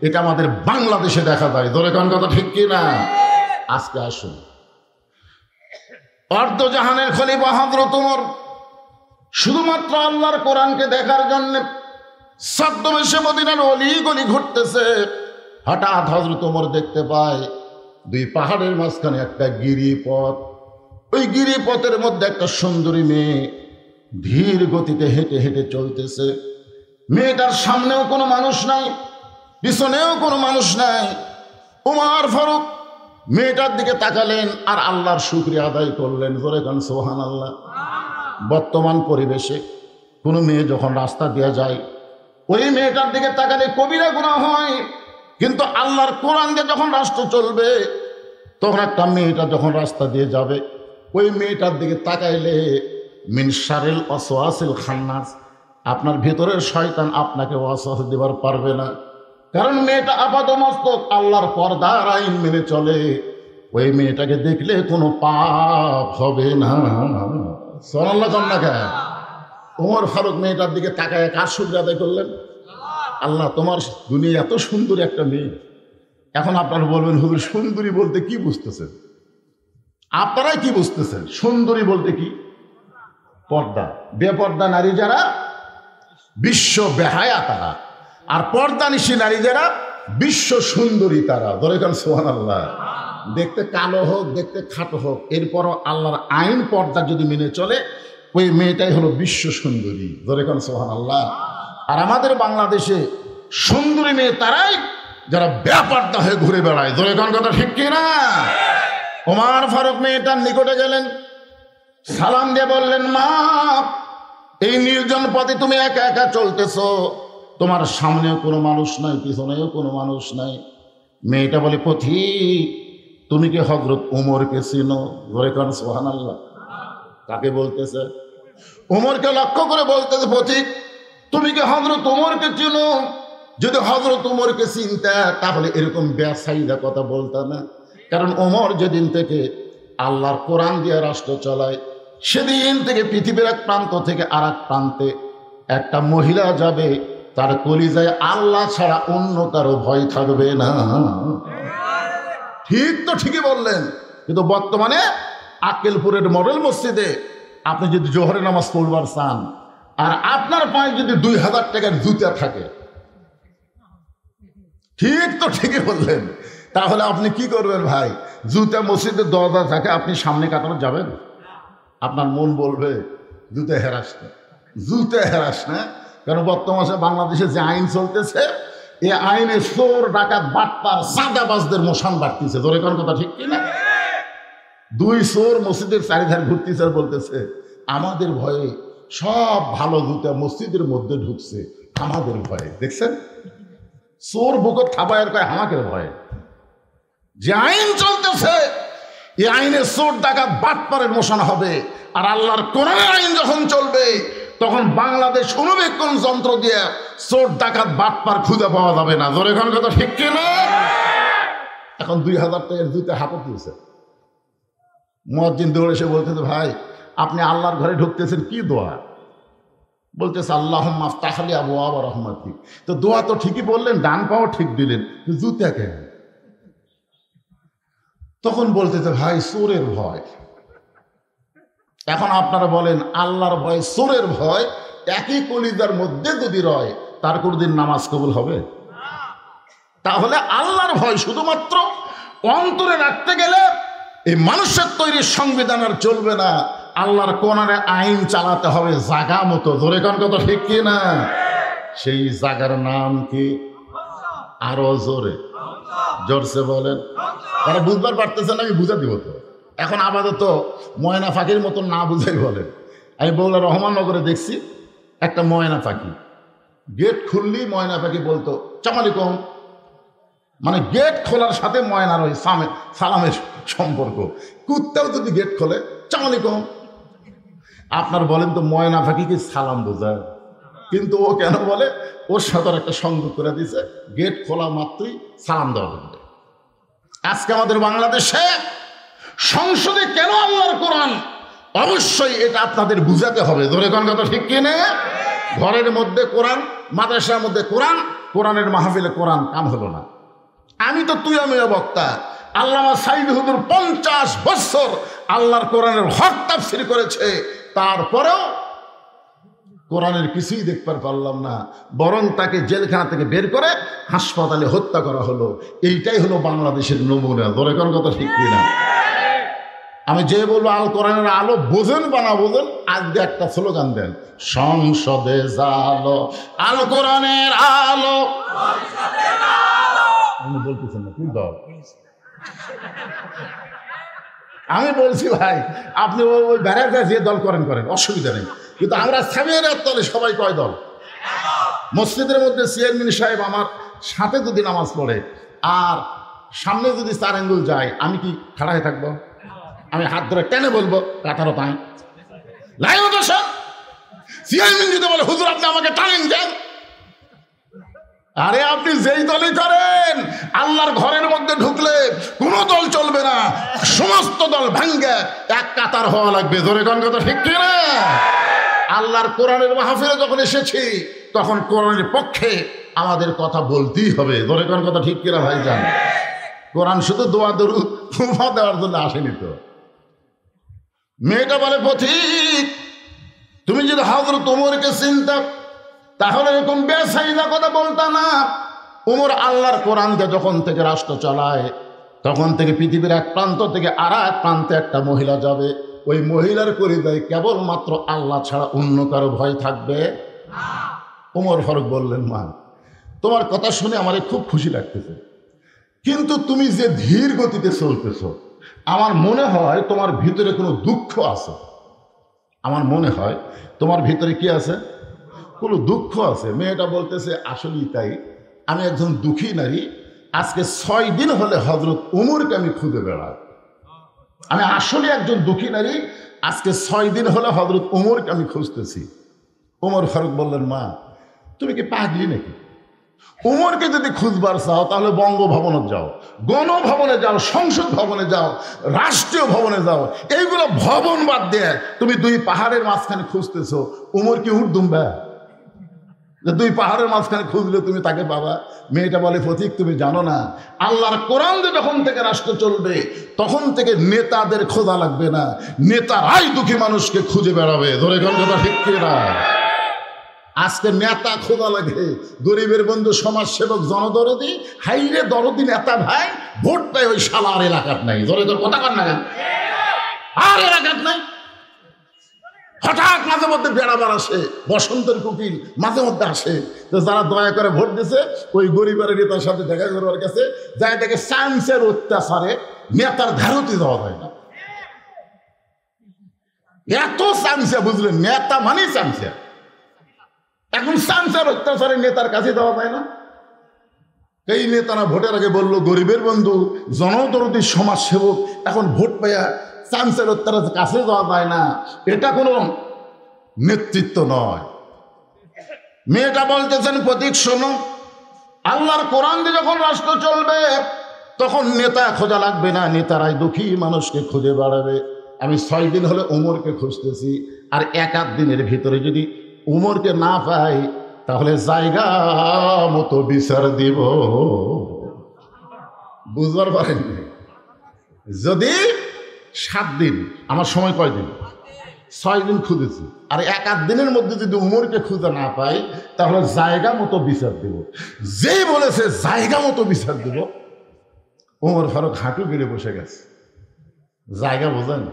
এটা আমাদের বাংলাদেশে দেখা যায়। জোরে কোন কথা ঠিক কি না? আজকে আসুন, অর্ধ জাহানের খলিফা হযরত উমর শুধুমাত্র আল্লাহর কোরআনকে দেখার জন্য ছদ্মবেশে মদিনার অলি গলি ঘুরতেছে। হঠাৎ হযরত উমর দেখতে পায় 2 পাহাড়ের মাঝখানে একটা গিরিপথ, ওই গিরিপথের মধ্যে একটা সুন্দরী মেয়ে ধীর গতিতে হেঁটে হেঁটে চলতেছে। মেয়েটার সামনেও কোনো মানুষ নাই, পিছনেও কোনো মানুষ নাই। উমর ফারুক মেয়েটার দিকে তাকালেন আর আল্লাহর শুকরিয়া আদায় করলেন। জোরে কান সুবহানাল্লাহ। বর্তমান পরিবেশে কোনো মেয়ে যখন রাস্তা দিয়ে যায়, ওই মেয়েটার দিকে তাকালে কবিরা গুনাহ হয়, কিন্তু আল্লাহর কোরআন দিয়ে যখন রাস্তা চলবে, তখন একটা মেয়েটা যখন রাস্তা দিয়ে যাবে, ওই মেয়েটার দিকে তাকাইলে মিন শারিল ওয়াসওয়াসিল খান্নাস, আপনার ভেতরের শয়তান আপনাকে ওয়াসওয়াস দিবার পারবে না। কারণ মেয়েটা আপাদমস্তক আল্লাহর পর্দার আইন মেনে চলে, ওই মেয়েটাকে দেখলে কোনো পাপ হবে না। সুবহানাল্লাহ। কন্যা উমর ফারুক মেয়েটার দিকে তাকায় কার শুকরিয়া আদায় করলেন? আল্লাহ তোমার দুনিয়া এত সুন্দর একটা মেয়ে। এখন আপনারা বলবেন হুজুর সুন্দরী বলতে কি বুঝতেছেন? আপনারাই কি বুঝতেছেন সুন্দরী বলতে? কি পর্দা। বেপর্দা নারী যারা বিশ্ব বেহায়া তারা, আর পর্দানিশী নারী যারা বিশ্ব সুন্দরী তারা। ধরে কারণ সুবহানাল্লাহ। দেখতে কালো হোক, দেখতে খাটো হোক, এরপরও আল্লাহর আইন পর্দা যদি মেনে চলে, ওই মেয়েটাই হলো বিশ্ব সুন্দরী। ধরে কারণ সুবহানাল্লাহ। আর আমাদের বাংলাদেশে সুন্দরী মেয়ে তারাই যারা বেপর্দা হয়ে ঘুরে বেড়ায়। ধরে কারণ কথা ঠিক কিনা? ওমর ফারুক মেয়েটার নিকটে গেলেন, সালাম দিয়ে বললেন, মা, এই নির্জন পথে তুমি একা একা চলতেছ, তোমার সামনেও কোনো মানুষ নাই, পিছনেও কোনো মানুষ নাই। মেয়েটা বলে, পথিক, তুমি কি হযরত ওমরকে চিনো? ধরে কারণ সুবহানাল্লাহ। কাকে বলতেছে? ওমরকে লক্ষ্য করে বলতেছে, পথিক, তুমি কি হযরত ওমরকে চিনো? যদি হযরত ওমরকে চিনতা তাহলে এরকম বেসাইদা কথা বলতা না। কারণ ওমর যেদিন থেকে আল্লাহর কোরআন দিয়ে রাষ্ট্র চালায়, সেদিন থেকে পৃথিবীর এক প্রান্ত থেকে আর এক প্রান্তে একটা মহিলা যাবে, তার কলিজায় আল্লাহ ছাড়া অন্য কারো ভয় থাকবে না। ঠিক তো ঠিকই বললেন। কিন্তু বর্তমানে আক্কেলপুরের মডেল মসজিদে আপনি যদি জোহরের নামাজ পড়বার চান, আর আপনার পায়ে যদি 2000 টাকার জুতা থাকে, ঠিক তো ঠিকই বললেন, তাহলে আপনি কি করবেন ভাই? জুতা মসজিদের দরজা থাকে, আপনি সামনে কাটানো যাবেন? আপনার মন বলবে জুতা হেরাস না, জুতা হেরাস না। কারণ বর্তমানে বাংলাদেশে যে আইন চলতেছে, এই আইনে চোর, ডাকাত, বাটপার, চাঁদাবাজদের মশান বাড়তেছে। ধরে কোন কথা ঠিক কিনা? 2 চোর মসজিদের চারিধারে ঘুরতেছে আর বলতেছে, আমাদের ভয়ে সব ভালো জুতা মসজিদের মধ্যে ঢুকছে, আমাদের ভয়ে। দেখছেন, চোর বুকত থাবায়ের কয় হামাকের ভয়ে। যে আইন চলতেছে, এই আইনে চোর, ডাকাত, বাটপারের মশান হবে। আর আল্লাহর কোরআনের আইন যখন চলবে, তখন বাংলাদেশ অনুবেক্ষণ যন্ত্র দিয়ে চোর, ডাকাত, বাটপার খুঁজে পাওয়া যাবে না। জোরে কোন কথা ঠিক কিনা? এখন 2000 টাকার জুতা হাতে দিয়েছে। মুয়াজ্জিন দৌড়ে এসে বলতেছে, ভাই, আপনি আল্লাহর ঘরে ঢুকতেছেন, কি দোয়া? বলতেছে, আল্লাহুম্মা আফতাহ লি আবওয়াব রাহমাতিক। তো দোয়া তো ঠিকই বললেন, ডান পাও ঠিক দিলেন, জুতা কেন? তখন বলতেছে, ভাই, চোরের ভয়। এখন আপনারা বলেন, আল্লাহর ভয়, চোরের ভয় একই কলিজার মধ্যে যদি রয়, তার কোনদিন নামাজ কবুল হবে? তাহলে আল্লাহর ভয় শুধুমাত্র অন্তরে রাখতে গেলে এই মানুষের তৈরি সংবিধান আর চলবে না। আল্লাহর কোরআনের আইন চালাতে হবে জাগা মতো। ধরে কোন কথা ঠিক কি না? সেই জাগার নাম কি? আরো জোরে, জোরসে বলেন। তারা বুঝবার পারতেছেন, আমি বুঝা দিব তো। এখন আপাতত ময়না ফাঁকির মতন না বুঝাই বলেন। আমি বগুড়া রহমাননগরে দেখছি একটা ময়না পাখি, গেট খুললি ময়না পাখি বলতো চামালিকম, মানে গেট খোলার সাথে ময়নার ওই সালামের সম্পর্ক। কুত্তাও যদি গেট খোলে চামালিকম। আপনার বলেন তো, ময়না পাখি কি সালাম বোঝায়? কিন্তু ও কেন বলে? ওর সাথে একটা সংযোগ করে দিছে, গেট খোলা মাত্রই সালাম দেওয়া হবে। আজকে আমাদের বাংলাদেশে সংসদে কেন আল্লাহর কোরআন? অবশ্যই এটা আপনাদের বুঝাতে হবে। ধরে কোন কথা ঠিক কিনে? ঘরের মধ্যে কোরআন, মাদ্রাসার মধ্যে কোরআন, কোরআনের মাহফিলে কোরআন, কাম হলো না। আমি তো তুই আমি বক্তা, আল্লামা সাইদ হুজুর 50 বছর আল্লাহর কোরআনের হক তাফসীর করেছে, তারপরেও কোরআনের কিছুই দেখতে পারলাম না, বরং তাকে জেলখানা থেকে বের করে হাসপাতালে হত্যা করা হলো। এইটাই হলো বাংলাদেশের নমুনা। ধরে কোন কথা ঠিক কিনা? আমি যে বলবো আল কোরআনের আলো বোঝেন বা না বোঝেন, আজকে একটা স্লোগান দেন, সংসদে জালো আল কোরআনের আলো। আমি বলতেছেন না, কোন দল? আমি বলছি ভাই, আপনি ওই বেড়াতে যে দল করেন, অসুবিধা নেই। কিন্তু আমরা সামিয়ানের তলে সবাই কয় দল? মসজিদের মধ্যে চেয়ারম্যান সাহেব আমার সাথে যদি নামাজ পড়ে আর সামনে যদি 4 আঙ্গুল যায়, আমি কি খাড়া হয়ে থাকবো? আমি হাত ধরে টেনে বলবো কাতারও তাই লাইন দোষা। চেয়ারম্যান যদি বলে হুজুর আপনি আমাকে টানেন যান, আরে আপনি যেই দলই করেন, আল্লাহর ঘরের মধ্যে ঢুকলে কোনো দল চলবে না, সমস্ত দল ভাঙ্গে এক কাতার হওয়া লাগবে। ধরে কোন কথা ঠিক কিনা? আল্লাহর কোরআনের মাহফিলে যখন এসেছি, তখন কোরআনের পক্ষে আমাদের কথা বলতেই হবে। ধরে কোন কথা ঠিক কিনা ভাইজান? কোরআন শুধু দোয়া দরুদ উপমা দেওয়ার জন্য আসেনি তো। মেয়েটা বলে পথিক, তুমি যদি হযরত ওমরকে চিন্তা তাহলে এরকম বেসাইদা কথা বলতা না। ওমর আল্লাহর কোরআনকে যখন থেকে রাষ্ট্র চালায় তখন থেকে পৃথিবীর এক প্রান্ত থেকে আর এক প্রান্তে একটা মহিলা যাবে, ওই মহিলার পরিচয় কেবলমাত্র আল্লাহ ছাড়া অন্য কারো ভয় থাকবে। ওমর ফারুক বললেন, মা তোমার কথা শুনে আমার খুব খুশি লাগতেছে, কিন্তু তুমি যে ধীর গতিতে চলতেছ আমার মনে হয় তোমার ভিতরে কোনো দুঃখ আছে। আমার মনে হয় তোমার ভিতরে কি আছে? কোনো দুঃখ আছে। মেয়েটা বলতেছে, আসলেই তাই, আমি একজন দুঃখী নারী। আজকে 6 দিন হলে হযরত ওমরকে আমি খুঁজে বেড়াই। আমি আসলে একজন দুঃখী নারী, আজকে 6 দিন হলে হযরত ওমরকে আমি খুঁজতেছি। ওমর ফারুক বললেন, মা তুমি কি পাগলি নাকি? ওমরকে যদি খুঁজবার চাও তাহলে বঙ্গভবনে যাও, গণভবনে যাও, সংসদ ভবনে যাও, রাষ্ট্রীয় ভবনে যাও। এইগুলো ভবন বাদ দিয়ে তুমি 2 পাহাড়ের মাঝখানে খুঁজতেছো। ওমর কি উঠ দুম্বা যে 2 পাহাড়ের মাঝখানে খুঁজলে তুমি তাকে পাবা? মেয়েটা বলে, পথিক তুমি জানো না, আল্লাহর কোরআন দিয়ে যখন থেকে রাষ্ট্র চলবে তখন থেকে নেতাদের খোঁজা লাগবে না, নেতারাই দুঃখী মানুষকে খুঁজে বেড়াবে। ধরে কোন কথা ঠিক কিনা? আজকে নেতা খোঁজা লাগে, গরিবের বন্ধু, সমাজ সেবক, জনদরদি, হাইরে দরদি নেতা ভাই, ভোটটাই ওই শালার এলাকার নাই। ধরে তোর কথা কর না কেন? আর এলাকার নাই। হঠাৎ মাঝে মধ্যে বেড়াবার আসে, বসন্তের কুকিল মাঝে মধ্যে আসে। তো যারা দয়া করে ভোট দিছে ওই গরিবের নেতার সাথে দেখা করবার কাছে যায়, দেখে চান্সের অত্যাচারে নেতার ধারতি দেওয়া হয় না। এত চান্সে, বুঝলেন? নেতা মানে চান্সে। এখন চান্সের অত্যাচারে নেতার কাছে দেওয়া যায় না। এই নেতারা ভোটের আগে বললো গরিবের বন্ধু, জনদরদি, সমাজ সেবক, এখন ভোট পাইয়া চান্সের অত্যাচারের কাছে যাওয়া যায় না। এটা কোনো নেতৃত্ব নয়। মেয়েটা বলতেছেন, প্রতীক শোনো, আল্লাহর কোরআন দিয়ে যখন রাষ্ট্র চলবে তখন নেতা খোঁজা লাগবে না, নেতারাই দুঃখী মানুষকে খুঁজে বেড়াবে। আমি 6 দিন হলে ওমরকে খুঁজতেছি, আর 1-8 দিনের ভিতরে যদি ওমরকে না পাই তাহলে জায়গা মতো বিচার দিব। বুঝবার পারেননি? যদি 7 দিন, আমার সময় কয় দিন? 6 দিন খুঁজেছি, আর 1-8 দিনের মধ্যে যদি উমরকে খুঁজে না পাই তাহলে জায়গা মতো বিচার দেব। যেই বলেছে জায়গা মতো বিচার দেব, ওমর ফারুক হাঁটু গেড়ে বসে গেছে। জায়গা বোঝেন?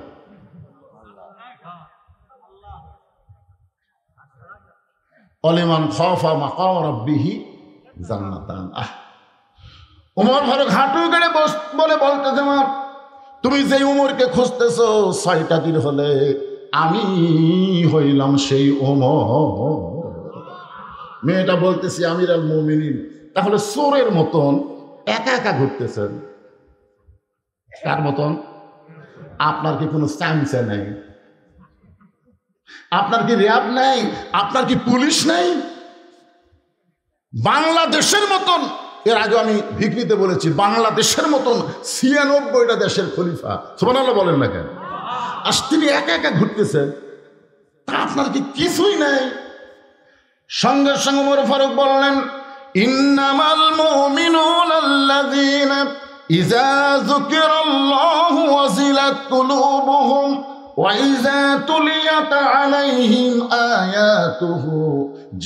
অলিমান খাফা মাকাম রাব্বিহি জান্নাতান। ওমর ফারুক হাঁটু গেড়ে বলে বলতেছে, মা তুমি যে উমরকে খুঁজতেছো 6টা দিন হলে আমি হইলাম সেই ওমর। মেয়েটা বলতেছি, আমিরুল মুমিনিন তাহলে চোরের মতন একা একা ঘুরতেছেন? কার মতন? আপনার কি কোনো চামচা নেই? আপনার কি র্যাব নেই? আপনার কি পুলিশ নেই? বাংলাদেশের মতন, এর আগে আমি ভিকরিতে বলেছি, বাংলাদেশের মতন 96টা দেশের খলিফা, সুবহানাল্লাহ বলেন না কেন, আজ তিনি একা একা ঘুরতেছেন, তা আপনার কি কিছুই নেই? সঙ্গে সঙ্গে ওমর ফারুক বললেন, ইন্নামাল মুমিনুনা আল্লাযীনা ইযা যুকিরাল্লাহু ওয়াজিলাত কুলুবুহুম ওয়া ইযা তুলিয়াত আলাইহিম আয়াতুহু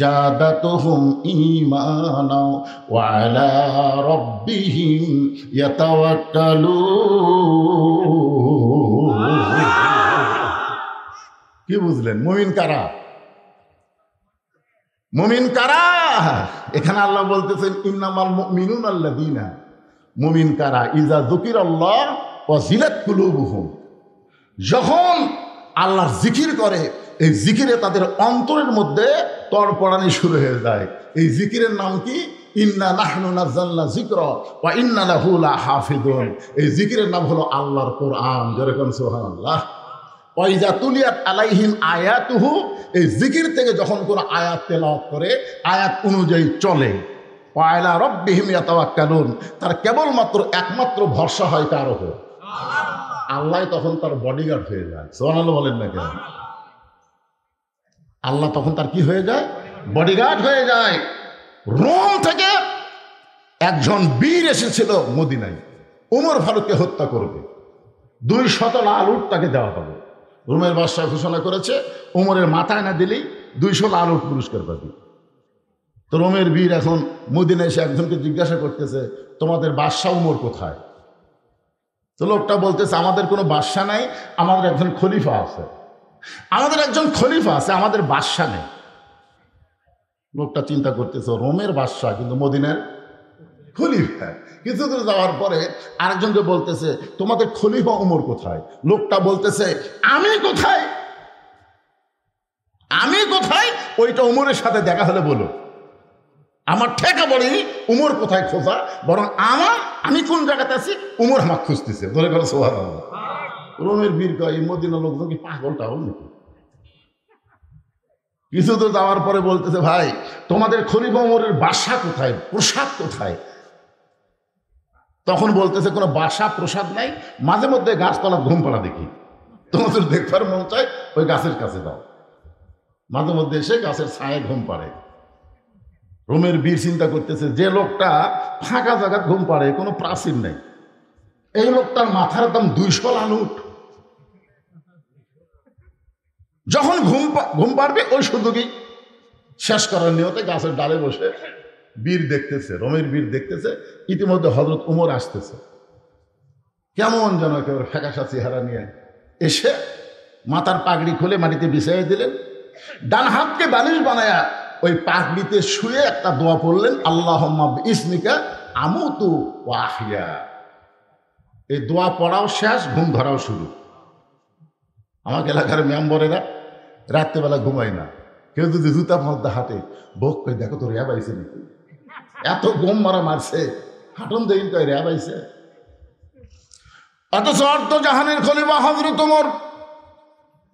জাদাতুহুম ঈমানা ওয়া আলা রাব্বিহিম ইয়াতাওয়াক্কালুন। কি বুঝলেন? মুমিন কারা? মুমিন কারা? এখানে আল্লাহ বলতেছেন ইন্নামাল মুমিনুনা আল্লাযীনা, মুমিন কারা? ইযা যুকিরাল্লাহ ওয়াজিলাত কুলুবুহুম, যখন আল্লাহর জিকির করে এই জিকিরে তাদের অন্তরের মধ্যে তড়পড়ানি শুরু হয়ে যায়। এই জিকিরের নাম কি? ইন্না নাহনু নাযালনা যিকরা ওয়া ইন্না লাহু লাহাফিজুন। এই জিকিরের নাম হলো আল্লাহর কোরআন। যেরকম সুবহানাল্লাহ। ওয়া ইযা তুলিয়াত আলাইহিম আয়াতুহু, এই জিকির থেকে যখন কোন আয়াত তেলাওয়াত করে, আয়াত অনুযায়ী চলে, ওয়া আলা রাব্বিহিম ইয়াতাওয়াক্কালুন, তার কেবলমাত্র একমাত্র ভরসা হয় কার উপর? আল্লাহ। তখন তার বডিগার্ড হয়ে যায়। সুবহানাল্লাহ বলেন না কেন? আল্লাহ তখন তার কি হয়ে যায়? বডিগার্ড হয়ে যায়। রোম থেকে একজন বীর এসেছিল মদিনায়, উমর ফারুককে হত্যা করবে, 200 লাল উট তাকে দেওয়া হবে। রোমের বাদশাহ ঘোষণা করেছে উমরের মাথায় না দিলেই 200 লাল উট পুরস্কার পাবে। তো রোমের বীর এখন মদিনায় এসে একজনকে জিজ্ঞাসা করতেছে, তোমাদের বাদশাহ উমর কোথায়? তো লোকটা বলতেছে, আমাদের কোনো বাদশাহ নাই, আমাদের একজন খলিফা আছে। আমাদের একজন খলিফা আছে, আমাদের বাদশাহ নেই। লোকটা চিন্তা করতেছে, রোমের বাদশাহ কিন্তু মদিনার খলিফা। কিছু দূর যাওয়ার পরে আরেকজনকে বলতেছে, তোমাদের খলিফা উমর কোথায়? লোকটা বলতেছে, আমি কোথায়, আমি কোথায়? ওইটা উমরের সাথে দেখা হলে বলো, আমার ঠেকা পড়েনি উমর কোথায় খোঁজা, বরং আমি কোন জায়গাতে আছি উমর আমাকে খুঁজতেছে। ধরে করো সুবহানাল্লাহ। রোমের বীর কয়, মদিনা লোকজন কি পাগলটা হল নাকি? কিছু তো যাওয়ার পরে বলতেছে, ভাই তোমাদের খলিফা উমরের বাসা কোথায়, প্রসাদ কোথায়? তখন বলতেছে, কোনো বাসা প্রসাদ নাই, মাঝে মধ্যে গাছতলা ঘুম পাড়া দেখি, তোমাদের দেখবার মন চায় ওই গাছের কাছে দাও। মাঝে মধ্যে এসে গাছের ছায়ে ঘুম পাড়ে। রোমের বীর চিন্তা করতেছে, যে লোকটা ফাঁকা জায়গা ঘুম পাড়ে, কোনো প্রাচীর নেই, এই লোকটার মাথার দাম 200 লাল উট। যখন ঘুম পাড়বে ওই সুযোগই শেষ করার নিয়তে গাছের ডালে বসে বীর দেখতেছে, রোমের বীর দেখতেছে। ইতিমধ্যে হযরত উমর আসতেছে, কেমন যেন একেবারে ফ্যাকাশা চেহারা নিয়ে এসে মাথার পাগড়ি খুলে মাটিতে বিছাইয়ে দিলেন, ডান হাতকে বালিশ বানায়া ওই পাগড়িতে শুয়ে একটা দোয়া পড়লেন, আল্লাহুম্মা বিইসমিকা আমুতু ওয়া আহইয়া। এই দোয়া পড়াও শেষ, ঘুম ধরাও শুরু। আমাকে এলাকার মেম্বরেরা রাত্রেবেলা ঘুমায় না, কেউ যদি জুতা মধ্যে হাঁটে, বক কই দেখো তো র্যাব আইছে নাকি, এত ঘুম মারা মারছে, হাঁটন দেন কয় র্যাব আইছে। অথচ অর্থ জাহানের খলিফা হযরত ওমর,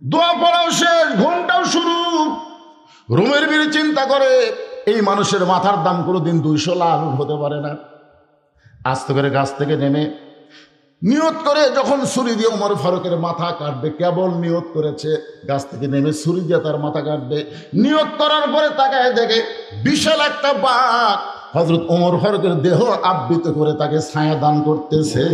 দোয়া পড়াও শেষ, ঘুমটাও শুরু। রোমের বীর চিন্তা করে, এই মানুষের মাথার দাম কোনোদিন 200 লাল উট হতে পারে না। আস্তে করে গাছ থেকে নেমে নিয়ত করে যখন ছুরি দিয়ে ওমর ফারুকের মাথা কাটবে, কেবল নিয়ত করেছে, গাছ থেকে নেমে ছুরি দিয়ে তার মাথা কাটবে। নিয়ত করার পরে তাকায় দেখে বিশাল একটা বাঘ হযরত ওমর ফারুকের দেহ আবৃত করে তাকে ছায়া দান করতেছে।